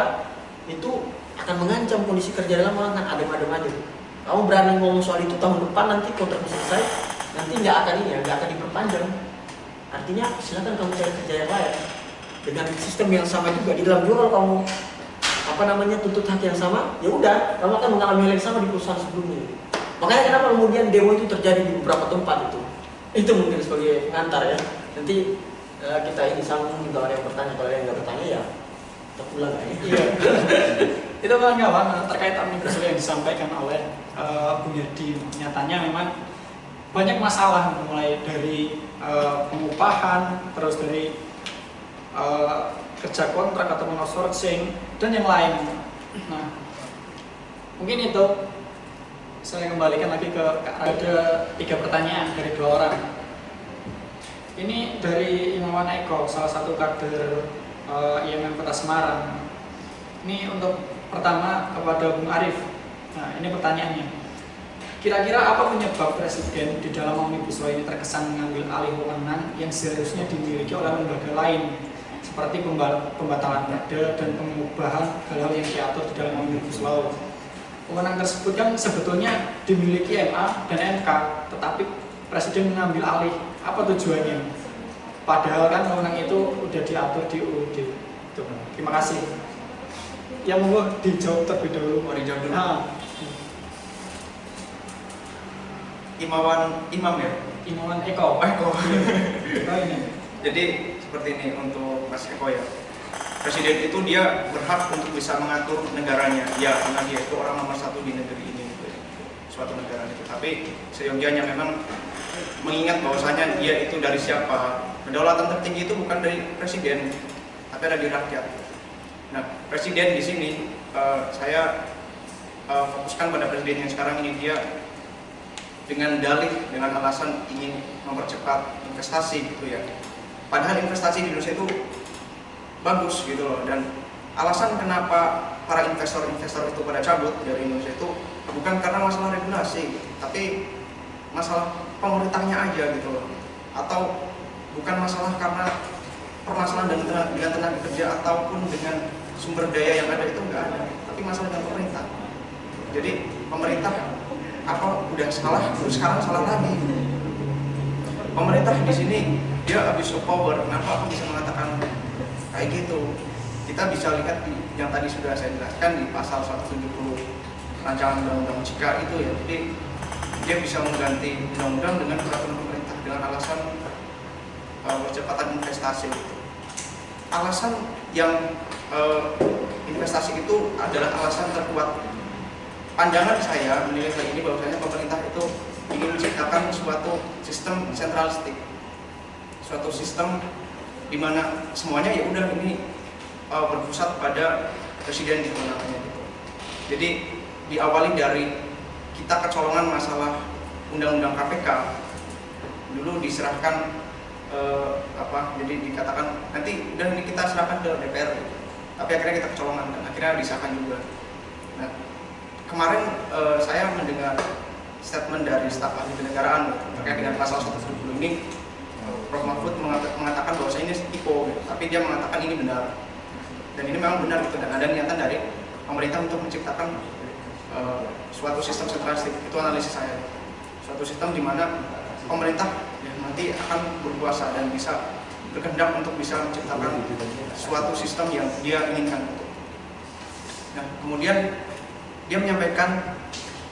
itu akan mengancam kondisi kerja dalam orang kan adem-adem aja. Kamu berani ngomong soal itu tahun depan nanti kontrak selesai, nanti nggak akan diperpanjang. Artinya silakan kamu cari kerja yang lain dengan sistem yang sama juga. Di dalam juga kalau kamu tuntut hak yang sama, ya udah kamu akan mengalami hal yang sama di perusahaan sebelumnya. Makanya kenapa kemudian demo itu terjadi di beberapa tempat itu mungkin sebagai pengantar ya. Nanti kita ini sambung juga ada yang bertanya, kalau yang nggak bertanya ya kita pulang aja. Iya. Itu kawan-kawan terkait omnibus law yang disampaikan oleh Bung Yadi. Nyatanya memang banyak masalah mulai dari pengupahan, terus dari kerja kontrak atau outsourcing dan yang lain. Nah, mungkin itu saya kembalikan lagi ada 3 pertanyaan dari 2 orang. Ini dari Imawan Eko, salah satu kader IMM Kota Semarang. Ini untuk pertama kepada Bung Arif. Nah, ini pertanyaannya. Kira-kira apa penyebab Presiden di dalam Omnibus Law ini terkesan mengambil alih wewenang yang seharusnya dimiliki oleh lembaga lain, seperti pembatalan perda dan pengubahan hal-hal yang diatur di dalam Omnibus Law. Wewenang tersebut kan sebetulnya dimiliki MA dan MK, tetapi Presiden mengambil alih. Apa tujuannya? Padahal kan wewenang itu udah diatur di UUD. Terima kasih. Ya monggo dijawab terlebih dahulu. Mau dijawab dulu. Imam ya? Imawan Eko. Ini. Jadi seperti ini untuk Mas Eko ya. Presiden itu dia berhak untuk bisa mengatur negaranya. Ya, karena dia itu orang nomor 1 di negeri ini, gitu ya. Suatu negara itu. Tapi seyogianya memang mengingat bahwasanya dia itu dari siapa. Kedaulatan tertinggi itu bukan dari presiden, tapi ada di rakyat. Nah, presiden di sini saya fokuskan pada presiden yang sekarang ini, dia dengan alasan ingin mempercepat investasi gitu ya. Padahal investasi di Indonesia itu bagus gitu loh, dan alasan kenapa para investor itu pada cabut dari Indonesia itu bukan karena masalah regulasi, tapi masalah pemerintahnya aja gitu loh, atau bukan masalah karena permasalahan dengan tenaga kerja ataupun dengan sumber daya yang ada itu nggak ada, tapi masalah dengan pemerintah. Jadi pemerintah apa udah salah, terus sekarang salah lagi. Pemerintah di sini dia abuse of power. Kenapa aku bisa mengatakan kayak gitu? Kita bisa lihat di yang tadi sudah saya jelaskan di pasal 170 rancangan undang-undang jika itu ya. Jadi dia bisa mengganti undang-undang dengan peraturan pemerintah dengan alasan percepatan investasi itu. Alasan yang investasi itu adalah alasan terkuat. Pandangan saya menilai hal ini bahwasanya pemerintah itu ingin menciptakan suatu sistem sentralistik, suatu sistem di mana semuanya ya udah ini berpusat pada presiden gitu namanya gitu. Jadi diawali dari kita kecolongan masalah undang-undang KPK dulu diserahkan jadi dikatakan nanti udah ini kita serahkan ke DPR gitu. Tapi akhirnya kita kecolongan dan akhirnya disahkan juga. Nah, kemarin saya mendengar statement dari staf ahli kenegaraan terkait dengan pasal 170 ini. Prof. Mahfud mengatakan bahwa ini tipu gitu. Tapi dia mengatakan ini benar. Dan ini memang benar gitu, dan ada niatan dari pemerintah untuk menciptakan suatu sistem sentralistik. Itu analisis saya. Suatu sistem di mana pemerintah ya, nanti akan berkuasa dan bisa berkehendak untuk bisa menciptakan suatu sistem yang dia inginkan. Nah, kemudian dia menyampaikan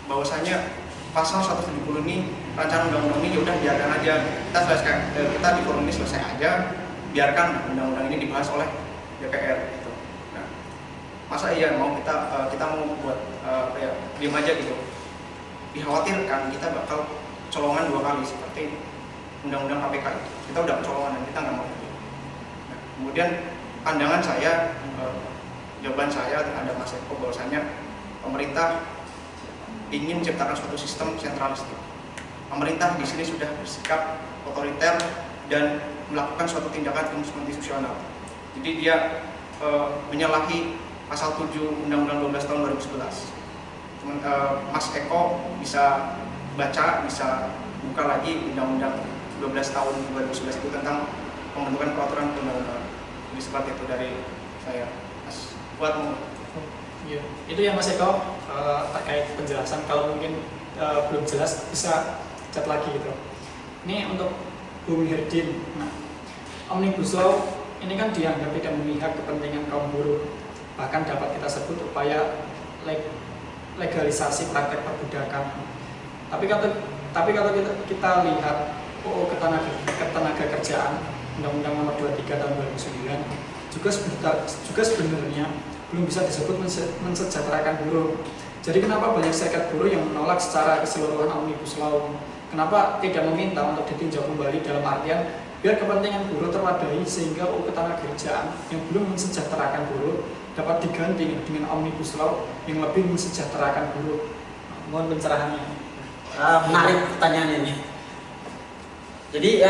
bahwasanya pasal 170 ini rancangan undang-undang ini udah biarkan aja, kita selesai, kita di forum ini selesai aja, biarkan undang-undang ini dibahas oleh DPR gitu. Nah, masa iya mau kita mau buat kayak diam aja gitu? Dikhawatirkan kita bakal colongan 2 kali seperti undang-undang KPK itu. Kita udah kecolongan dan kita nggak mau. Nah, kemudian pandangan saya, jawaban saya terhadap Mas Eko bahwasanya pemerintah ingin menciptakan suatu sistem sentralistik. Pemerintah di sini sudah bersikap otoriter dan melakukan suatu tindakan inkonstitusional. Jadi dia menyalahi pasal 7 Undang-Undang 12 tahun 2011. Cuman, Mas Eko bisa baca, bisa buka lagi Undang-Undang 12 tahun 2011 itu tentang pembentukan peraturan perundang-undangan. Jadi seperti itu dari saya. Mas, buat Iya, itu yang Mas Eko terkait penjelasan. Kalau mungkin belum jelas bisa chat lagi gitu. Ini untuk Bung Herdin. Nah, Omnibus Law ini kan dianggap tidak memihak kepentingan kaum buruh. Bahkan dapat kita sebut upaya legalisasi praktek perbudakan. Tapi kalau kita lihat UU Ketenagakerjaan Undang-Undang Nomor 23 Tahun 2009 juga sebenarnya belum bisa disebut mensejahterakan buruh. Jadi kenapa banyak serikat buruh yang menolak secara keseluruhan Omnibus Law? Kenapa tidak meminta untuk ditinjau kembali dalam artian biar kepentingan buruh terwadahi sehingga UU Ketenagakerjaan yang belum mensejahterakan buruh dapat diganti dengan Omnibus Law yang lebih mensejahterakan buruh. Mohon pencerahannya. Menarik pertanyaannya ini. Jadi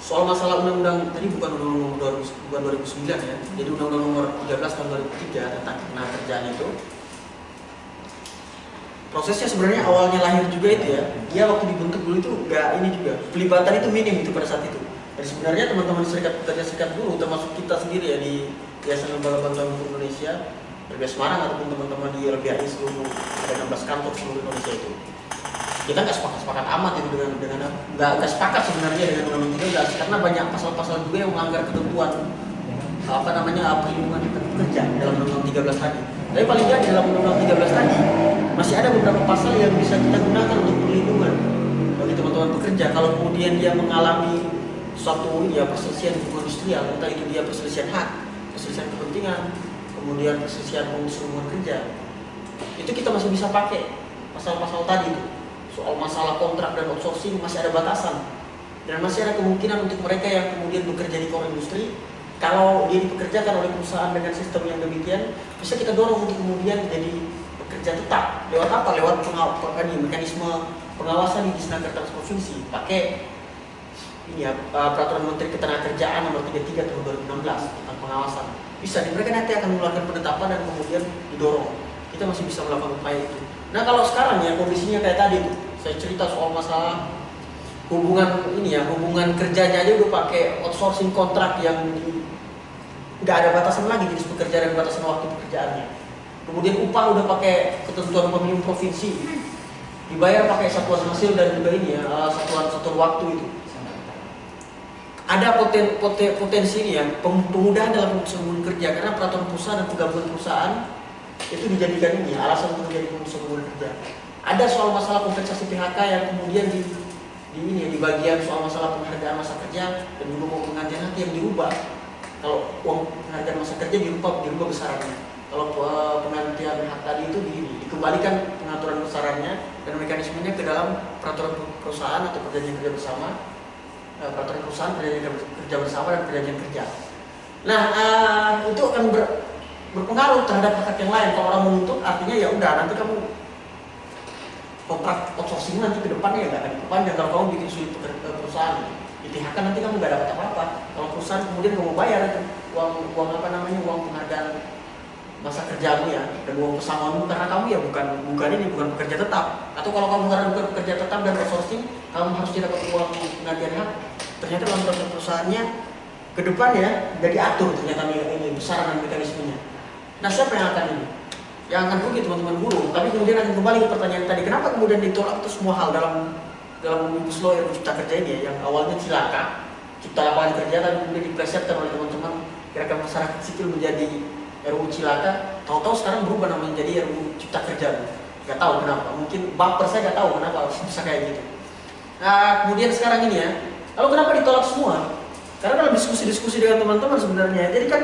soal masalah undang-undang tadi bukan undang-undang 2009 ya. Jadi undang-undang nomor 13 tahun 2003 tentang ketenagakerjaan itu. Prosesnya sebenarnya awalnya lahir juga itu ya. Dia waktu dibentuk dulu itu enggak ini juga. Pelibatan itu minim itu pada saat itu. Dan sebenarnya teman-teman serikat pekerja serikat buruh termasuk kita sendiri ya di Yayasan Lembaga Bantuan Hukum Indonesia, LBH Semarang ataupun teman-teman di LBHI seluruh ada 16 kantor seluruh Indonesia itu. Kita nggak sepakat amat itu dengan nggak sepakat sebenarnya dengan Undang-Undang 13 karena banyak pasal-pasal juga yang melanggar ketentuan perlindungan pekerja dalam Undang-Undang 13 tadi. Tapi paling nggak di dalam Undang-Undang 13 tadi masih ada beberapa pasal yang bisa kita gunakan untuk perlindungan bagi teman-teman pekerja kalau kemudian dia mengalami suatu perselisihan hubungan industrial, entah itu dia perselisihan hak, perselisihan kepentingan, kemudian perselisihan hubungan kerja, itu kita masih bisa pakai pasal-pasal tadi itu. Soal masalah kontrak dan outsourcing masih ada batasan dan masih ada kemungkinan untuk mereka yang kemudian bekerja di core industri, kalau dia dipekerjakan oleh perusahaan dengan sistem yang demikian, bisa kita dorong untuk kemudian jadi pekerja tetap. Lewat apa? Lewat mekanisme pengawasan di Disnaker Provinsi pakai Peraturan Menteri Ketenagakerjaan Nomor 33 Tahun 2016 tentang pengawasan. Bisa, mereka nanti akan mengeluarkan penetapan dan kemudian didorong. Kita masih bisa melakukan upaya itu. Nah kalau sekarang ya kondisinya kayak tadi tuh, saya cerita soal masalah hubungan kerjanya aja udah pakai outsourcing kontrak yang nggak ada batasan lagi jenis pekerjaan dan batasan waktu pekerjaannya. Kemudian upah udah pakai ketentuan upah minimum provinsi, dibayar pakai satuan hasil dan juga ini ya satuan waktu itu. Ada potensi ini ya pemudahan dalam pengusaha kerja karena peraturan perusahaan dan penggabungan perusahaan itu dijadikan ini alasan untuk menjadi pengusaha kerja. Ada soal masalah kompensasi PHK yang kemudian di bagian soal masalah penghargaan masa kerja dan juga penggantian nanti yang dirubah. Kalau uang penghargaan masa kerja dirubah besarannya. Kalau penggantian hak tadi itu dikembalikan pengaturan besarannya dan mekanismenya ke dalam peraturan perusahaan atau perjanjian kerja bersama, peraturan perusahaan, perjanjian kerja bersama dan perjanjian kerja. Nah, itu akan berpengaruh terhadap hak yang lain. Kalau orang menuntut, artinya ya udah nanti kamu kontrak outsourcing nanti ke depannya ya nggak akan diperpanjang kalau kamu bikin sulit perusahaan. Di PHK nanti kamu nggak dapat apa-apa. Kalau perusahaan kemudian nggak mau bayar uang penghargaan masa kerjamu ya dan uang pesangonmu karena kamu ya bukan pekerja tetap. Atau kalau kamu bukan pekerja tetap dan outsourcing, kamu harus dapat uang penghargaan hak. Ternyata dalam proses perusahaannya ke depan ya nggak diatur ternyata ini besaran dan mekanismenya. Nah, siapa yang akan ini? Yang akan rugi teman-teman buruh. Tapi kemudian akan kembali ke pertanyaan tadi, kenapa kemudian ditolak itu semua hal dalam Omnibus Law yang Cipta Kerja ini ya, yang awalnya cilaka, cipta lapangan kerja, tapi kemudian diplesetkan oleh teman-teman gerakan masyarakat sipil menjadi RUU Cilaka, tahu-tahu sekarang berubah namanya jadi RUU Cipta Kerja. Gak tahu kenapa, mungkin baper saya gak tahu kenapa bisa kayak gitu. Nah, kemudian sekarang ini ya, lalu kenapa ditolak semua? Karena dalam diskusi-diskusi dengan teman-teman sebenarnya, jadi kan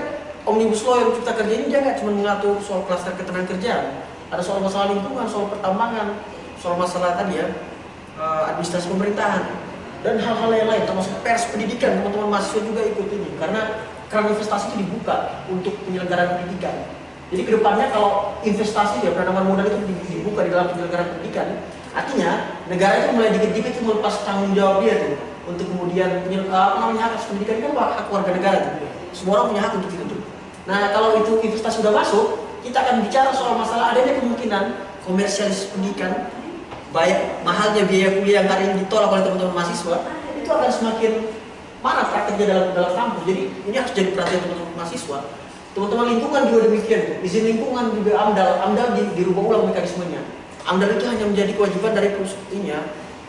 Omnibus Law yang Cipta Kerja ini dia nggak cuma mengatur soal klaster ketenagakerjaan, ada soal masalah lingkungan, soal pertambangan, soal masalah tadi ya administrasi pemerintahan dan hal-hal yang lain, termasuk pers, pendidikan. Teman-teman mahasiswa juga ikut ini karena keran investasi itu dibuka untuk penyelenggaraan pendidikan. Jadi kedepannya kalau investasi ya penanaman modal itu dibuka di dalam penyelenggaraan pendidikan, artinya negara itu mulai dikit-dikit itu melepas tanggung jawab dia tuh untuk kemudian hak atas pendidikan kan hak warga negara tuh. Semua orang punya hak untuk itu tuh. Nah, kalau itu investasi sudah masuk, kita akan bicara soal masalah adanya kemungkinan komersialisasi pendidikan, baik mahalnya biaya kuliah yang hari ini ditolak oleh teman-teman mahasiswa, itu akan semakin marak prakteknya dalam kampus. Jadi ini harus jadi perhatian teman-teman mahasiswa. Teman-teman lingkungan juga demikian. Izin lingkungan juga AMDAL dirubah ulang mekanismenya. AMDAL itu hanya menjadi kewajiban dari perusahaan,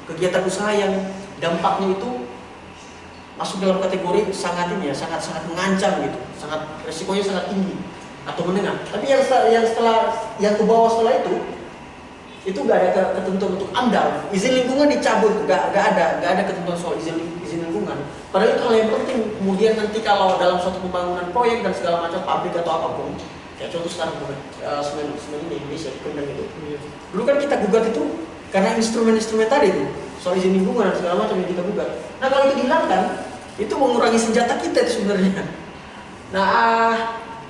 kegiatan usaha yang dampaknya itu masuk dalam kategori sangat mengancam gitu, resikonya sangat tinggi atau menengah. Tapi yang ke bawah setelah itu nggak ada ketentuan untuk AMDAL. Izin lingkungan dicabut, nggak ada ketentuan soal izin lingkungan. Padahal itu hal yang penting. Kemudian nanti kalau dalam suatu pembangunan proyek dan segala macam pabrik atau apapun, kayak contoh sekarang semen ini Indonesia Kendeng itu. Dulu kan kita gugat itu karena instrumen-instrumen tadi itu soal izin lingkungan dan segala macam yang kita gugat. Nah, kalau itu dihilangkan, itu mengurangi senjata kita itu sebenarnya. Nah,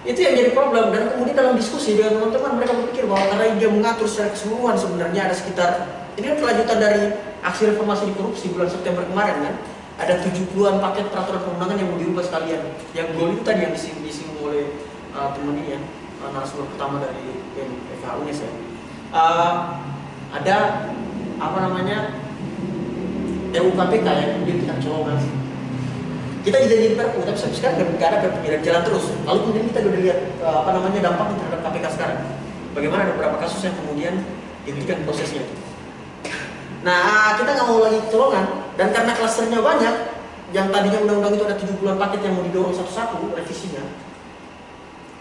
itu yang jadi problem. Dan kemudian dalam diskusi dengan teman-teman mereka berpikir bahwa karena dia mengatur secara keseluruhan sebenarnya ada sekitar, ini kan kelanjutan dari aksi reformasi di korupsi bulan September kemarin kan, ada 70-an paket peraturan perundangan yang mau dirubah sekalian. Yang goal itu tadi yang disinggung oleh teman ini ya, narasumber pertama dari FH UNES ya. Ada apa namanya RUU KPK yang kemudian kita colongkan. Kita dijanjiin perpu, tapi sampai sekarang nggak ada perpunya dan jalan terus. Lalu kemudian kita udah lihat dampaknya terhadap KPK sekarang. Bagaimana ada beberapa kasus yang kemudian dihentikan prosesnya itu. Nah, kita nggak mau lagi colongan dan karena klasternya banyak, yang tadinya undang-undang itu ada 70-an paket yang mau didorong satu-satu revisinya.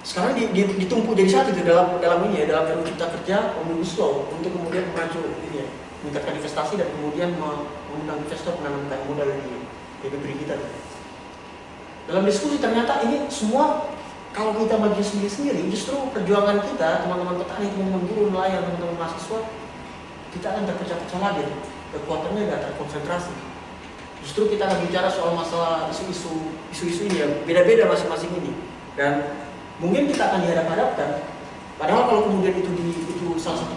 Sekarang ditumpuk jadi satu di dalam ini ya, dalam RUU Cipta Kerja Omnibus Law untuk kemudian memacu ini ya, meningkatkan investasi dan kemudian mengundang investor menanamkan modal di negeri kita. Dalam diskusi ternyata ini semua kalau kita maju sendiri-sendiri, justru perjuangan kita, teman-teman petani, teman-teman buruh, nelayan, teman-teman mahasiswa, kita akan terpecah-pecah lagi, kekuatannya nggak terkonsentrasi. Justru kita akan bicara soal masalah isu-isu ini yang beda-beda masing-masing ini, dan mungkin kita akan dihadap-hadapkan. Padahal kalau kemudian itu salah satu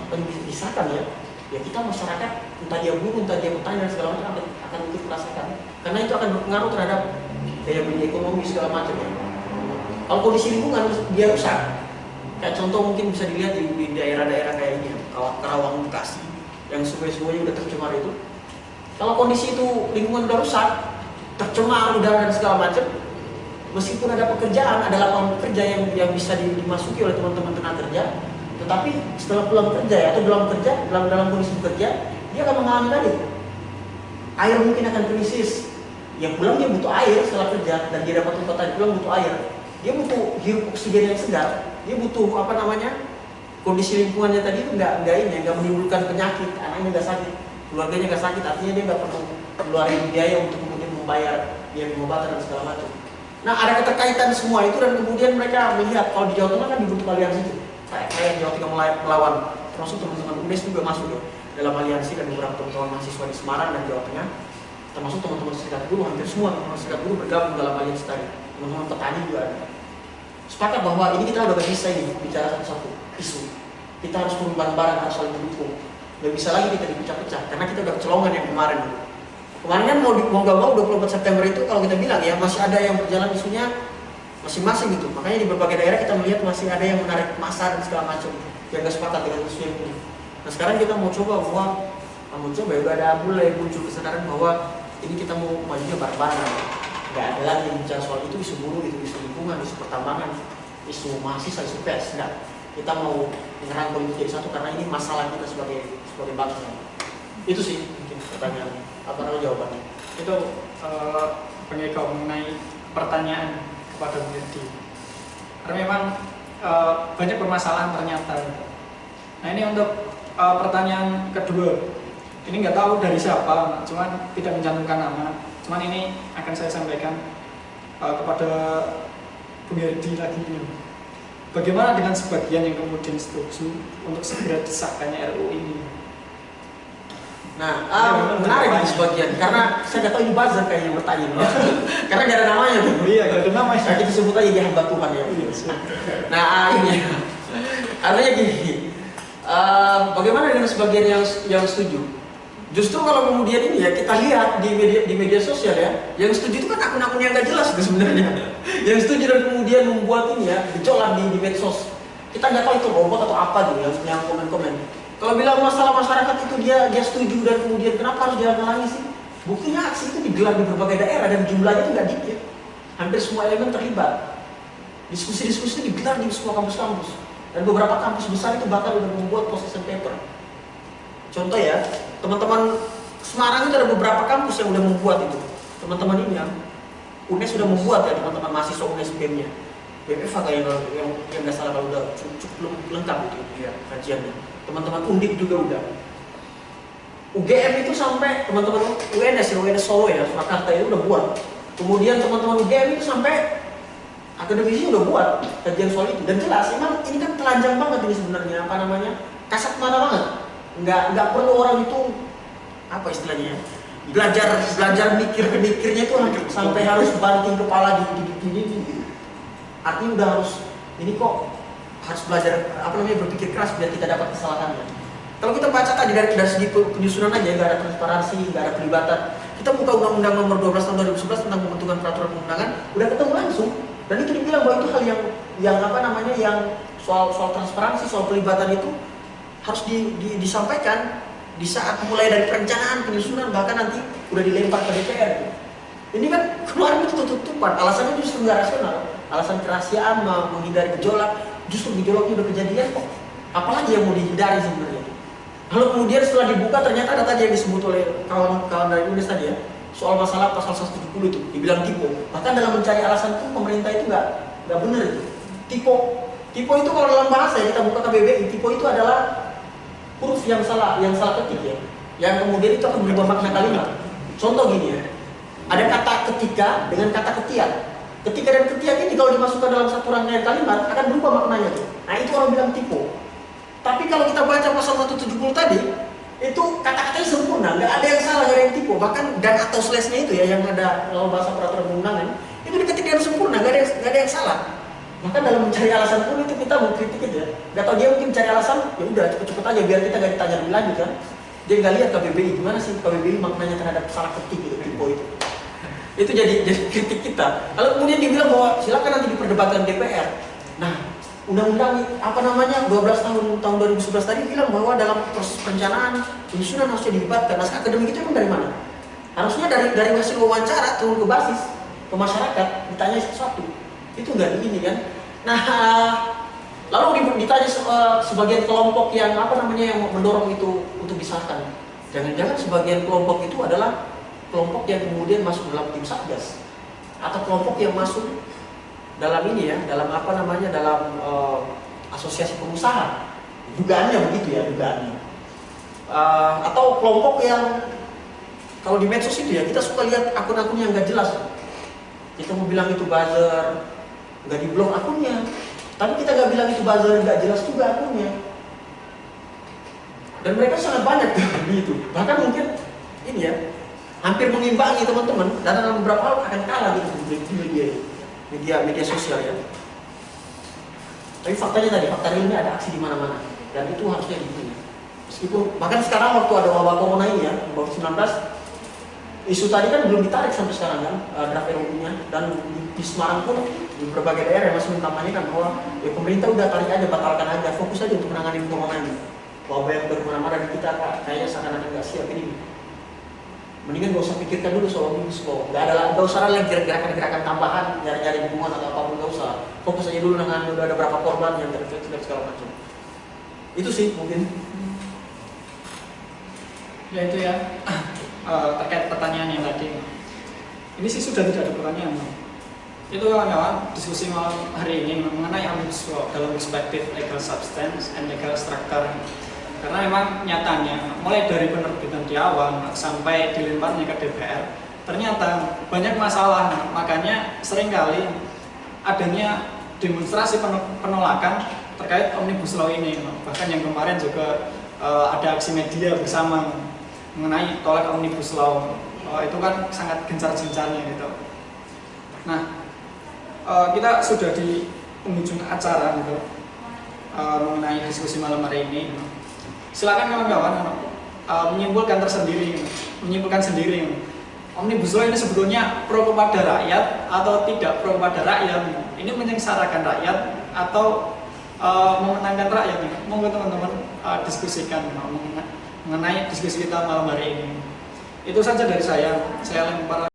disahkan ya kita masyarakat, entah dia buruh, entah dia petani dan segala macam akan ikut merasakan, karena itu akan berpengaruh terhadap daya beli ekonomi segala macam ya. Kalau kondisi lingkungan dia rusak, kayak contoh mungkin bisa dilihat di daerah-daerah kayak ini, Karawang, Bekasi, yang sungai-sungainya udah tercemar itu. Kalau kondisi itu lingkungan udah rusak, tercemar udara dan segala macam, meskipun ada pekerjaan, ada lapangan kerja yang bisa dimasuki oleh teman-teman tenaga kerja, tetapi setelah pulang kerja ya, atau dalam kondisi bekerja, dia akan mengalami tadi air mungkin akan krisis. Yang pulang dia butuh air setelah kerja, dan dia dapat tempat tadi pulang butuh air, dia butuh hirup oksigen yang segar, dia butuh kondisi lingkungannya tadi itu nggak menimbulkan penyakit, anaknya nggak sakit, keluarganya nggak sakit, artinya dia nggak perlu keluarin biaya untuk kemudian membayar biaya pengobatan dan segala macam. Nah, ada keterkaitan semua itu, dan kemudian mereka melihat kalau di Jawa Tengah kan dibentuk aliansi itu, kayak Jawa Tengah melawan, termasuk teman-teman UNES juga masuk ya dalam aliansi, dan beberapa teman-teman mahasiswa di Semarang dan Jawa Tengah, termasuk teman-teman serikat buruh, hampir semua teman-teman serikat buruh bergabung dalam aliansi tadi, teman-teman petani juga ada. Sepakat bahwa ini kita udah gak bisa ini bicara satu-satu isu, kita harus turun bareng-bareng, harus saling mendukung, gak bisa lagi kita dipecah-pecah karena kita udah kecolongan yang kemarin. Kemarin kan mau gak mau 24 September itu kalau kita bilang ya masih ada yang berjalan isunya masing-masing gitu. Makanya di berbagai daerah kita melihat masih ada yang menarik massa dan segala macam yang gak sepakat dengan isu yang ini. Nah sekarang kita mau coba ya udah ada mulai muncul kesadaran bahwa ini kita mau majunya bareng-bareng. Gak ada lagi yang bicara soal itu, isu buruh, itu isu lingkungan, isu pertambangan, isu mahasiswa, isu pers. Enggak. Kita mau merangkul itu jadi satu karena ini masalah kita sebagai bangsa. Itu sih mungkin pertanyaan. Apa namanya jawabannya? Itu pengekor mengenai pertanyaan kepada Bu Yedi. Karena memang banyak permasalahan ternyata. Nah ini untuk pertanyaan kedua. Ini nggak tahu dari siapa, cuman tidak mencantumkan nama. Cuman ini akan saya sampaikan kepada Bu Yedi lagi ini. Bagaimana dengan sebagian yang kemudian setuju untuk segera disahkannya RUU ini? Nah, menarik di sebagian karena saya nggak tahu ini buzzer kayaknya yang bertanya ya. Karena nggak ada namanya tuh. Iya, nggak ada namanya. Nah, kita sebut aja dia hamba Tuhan ya. Nah, ini artinya gini. Bagaimana dengan sebagian yang setuju? Justru kalau kemudian ini ya kita lihat di media sosial ya, yang setuju itu kan akun-akun yang nggak jelas itu sebenarnya. Yang setuju dan kemudian membuat ini ya gejolak di medsos. Kita nggak tahu itu robot atau apa gitu yang komen-komen. Kalau bilang masalah masyarakat itu dia setuju dan kemudian kenapa harus dihalangi sih? Buktinya aksi itu digelar di berbagai daerah dan jumlahnya itu nggak dikit. Hampir semua elemen terlibat. Diskusi-diskusi itu digelar di semua kampus-kampus. Dan beberapa kampus besar itu bahkan sudah membuat position paper. Contoh ya, teman-teman Semarang itu ada beberapa kampus yang sudah membuat itu. Teman-teman ini ya, UNES sudah membuat ya teman-teman mahasiswa UNES BEM-nya. BMF yang nggak salah kalau udah cukup lengkap itu ya kajiannya. Teman-teman Undip juga udah. UGM itu sampai teman-teman UNS Solo ya, Surakarta itu udah buat. Kemudian teman-teman UGM itu sampai akademisi udah buat kajian soal itu. Dan jelas, emang ini kan telanjang banget ini sebenarnya, kasat mata banget. Nggak perlu orang itu apa istilahnya ya, belajar mikirnya itu sampai harus banting kepala di artinya udah harus ini kok harus belajar berpikir keras biar kita dapat kesalahannya. Kalau kita baca tadi dari segi penyusunan aja nggak ada transparansi, nggak ada pelibatan. Kita buka Undang-Undang Nomor 12 Tahun 2011 tentang pembentukan peraturan perundangan, udah ketemu langsung. Dan itu dibilang bahwa itu hal yang soal transparansi, soal pelibatan itu harus disampaikan di saat mulai dari perencanaan, penyusunan, bahkan nanti udah dilempar ke DPR. Ini kan keluar itu tutup-tutupan, alasannya justru nggak rasional, alasan kerahasiaan, menghindari gejolak, justru gejolaknya udah kejadian kok. Apalagi yang mau dihindari sebenarnya. Lalu kemudian setelah dibuka ternyata ada tadi yang disebut oleh kawan-kawan dari UNES tadi ya, soal masalah pasal 170 itu, dibilang tipe. Bahkan dalam mencari alasan itu pemerintah itu nggak benar itu. Tipe itu kalau dalam bahasa ya, kita buka KBBI, tipe itu adalah huruf yang salah ketik ya, yang kemudian itu akan berubah makna kalimat. Contoh gini ya, ada kata ketika dengan kata ketiak. Ketika dan ketiak ini kalau dimasukkan dalam satu rangkaian kalimat akan berubah maknanya tuh. Nah itu orang bilang tipe. Tapi kalau kita baca pasal 170 tadi, itu kata-katanya sempurna, nggak ada yang salah, nggak ada yang tipe. Bahkan dan atau slash-nya itu ya yang ada dalam bahasa peraturan perundangan itu diketik dengan sempurna, nggak ada yang salah. Bahkan dalam mencari alasan pun itu kita mau kritik ya. Nggak tahu dia mungkin mencari alasan, ya udah cepet-cepet aja biar kita nggak ditanya lebih lanjut kan. Dia nggak lihat KBBI gimana sih KBBI maknanya terhadap salah ketik gitu, tipe itu. Itu jadi kritik kita. Kalau kemudian dibilang bahwa silakan nanti diperdebatkan DPR. Nah, undang-undang 12 tahun 2011 tadi bilang bahwa dalam proses perencanaan penyusunan harusnya dilibatkan. Naskah akademik itu emang dari mana? Harusnya dari hasil wawancara turun ke basis. ke masyarakat, ditanya sesuatu, itu nggak begini kan. Nah, lalu ditanya sebagian kelompok yang apa namanya yang mendorong itu untuk disahkan. Jangan-jangan sebagian kelompok itu adalah kelompok yang kemudian masuk dalam tim Satgas atau kelompok yang masuk dalam ini ya, dalam apa namanya, dalam asosiasi pengusaha. Dugaannya begitu ya, dugaannya. Atau kelompok yang kalau di medsos itu ya, kita suka lihat akun-akun yang nggak jelas. Kita mau bilang itu buzzer, nggak di-blok akunnya. Tapi kita nggak bilang itu buzzer, nggak jelas juga akunnya. Dan mereka sangat banyak tuh gitu. Bahkan mungkin ini ya, hampir mengimbangi teman-teman. Dan dalam beberapa hal akan kalah gitu di media sosial ya. Tapi faktanya tadi, fakta realnya ada aksi di mana-mana. Dan itu harusnya gitu. Meskipun bahkan sekarang waktu ada wabah corona ini ya, COVID-19, isu tadi kan belum ditarik sampai sekarang kan, draft RUU-nya. Dan di Semarang pun di berbagai daerah yang masih mentambahin bahwa ya pemerintah udah tarik aja, batalkan aja, fokus aja untuk menangani corona ini. Wabah yang bermana-mana di kita kayaknya seakan-akan nggak siap ini. Mendingan gak usah pikirkan dulu soal omnibus law. Gak usah lagi gerakan-gerakan tambahan, nyari-nyari hubungan atau apapun, gak usah. Fokus aja dulu dengan udah ada berapa korban yang terinfeksi dan segala macam. Itu sih mungkin. Ya itu ya, terkait pertanyaan yang tadi. Ini sih sudah tidak ada pertanyaan. Itu kawan-kawan diskusi malam hari ini mengenai omnibus law dalam perspektif legal substance and legal structure. Karena memang nyatanya mulai dari penerbitan di awal sampai dilemparnya ke DPR, ternyata banyak masalah. Makanya seringkali adanya demonstrasi penolakan terkait omnibus law ini. Bahkan yang kemarin juga ada aksi media bersama mengenai tolak omnibus law. Itu kan sangat gencar-gencarnya gitu. Nah, kita sudah di penghujung acara gitu, mengenai diskusi malam hari ini. Silakan kawan-kawan menyimpulkan sendiri. Omnibus law ini sebetulnya pro kepada rakyat atau tidak pro kepada rakyat? Ini menyengsarakan rakyat atau memenangkan rakyat? Monggo teman-teman diskusikan mengenai diskusi kita malam hari ini. Itu saja dari saya. Saya lempar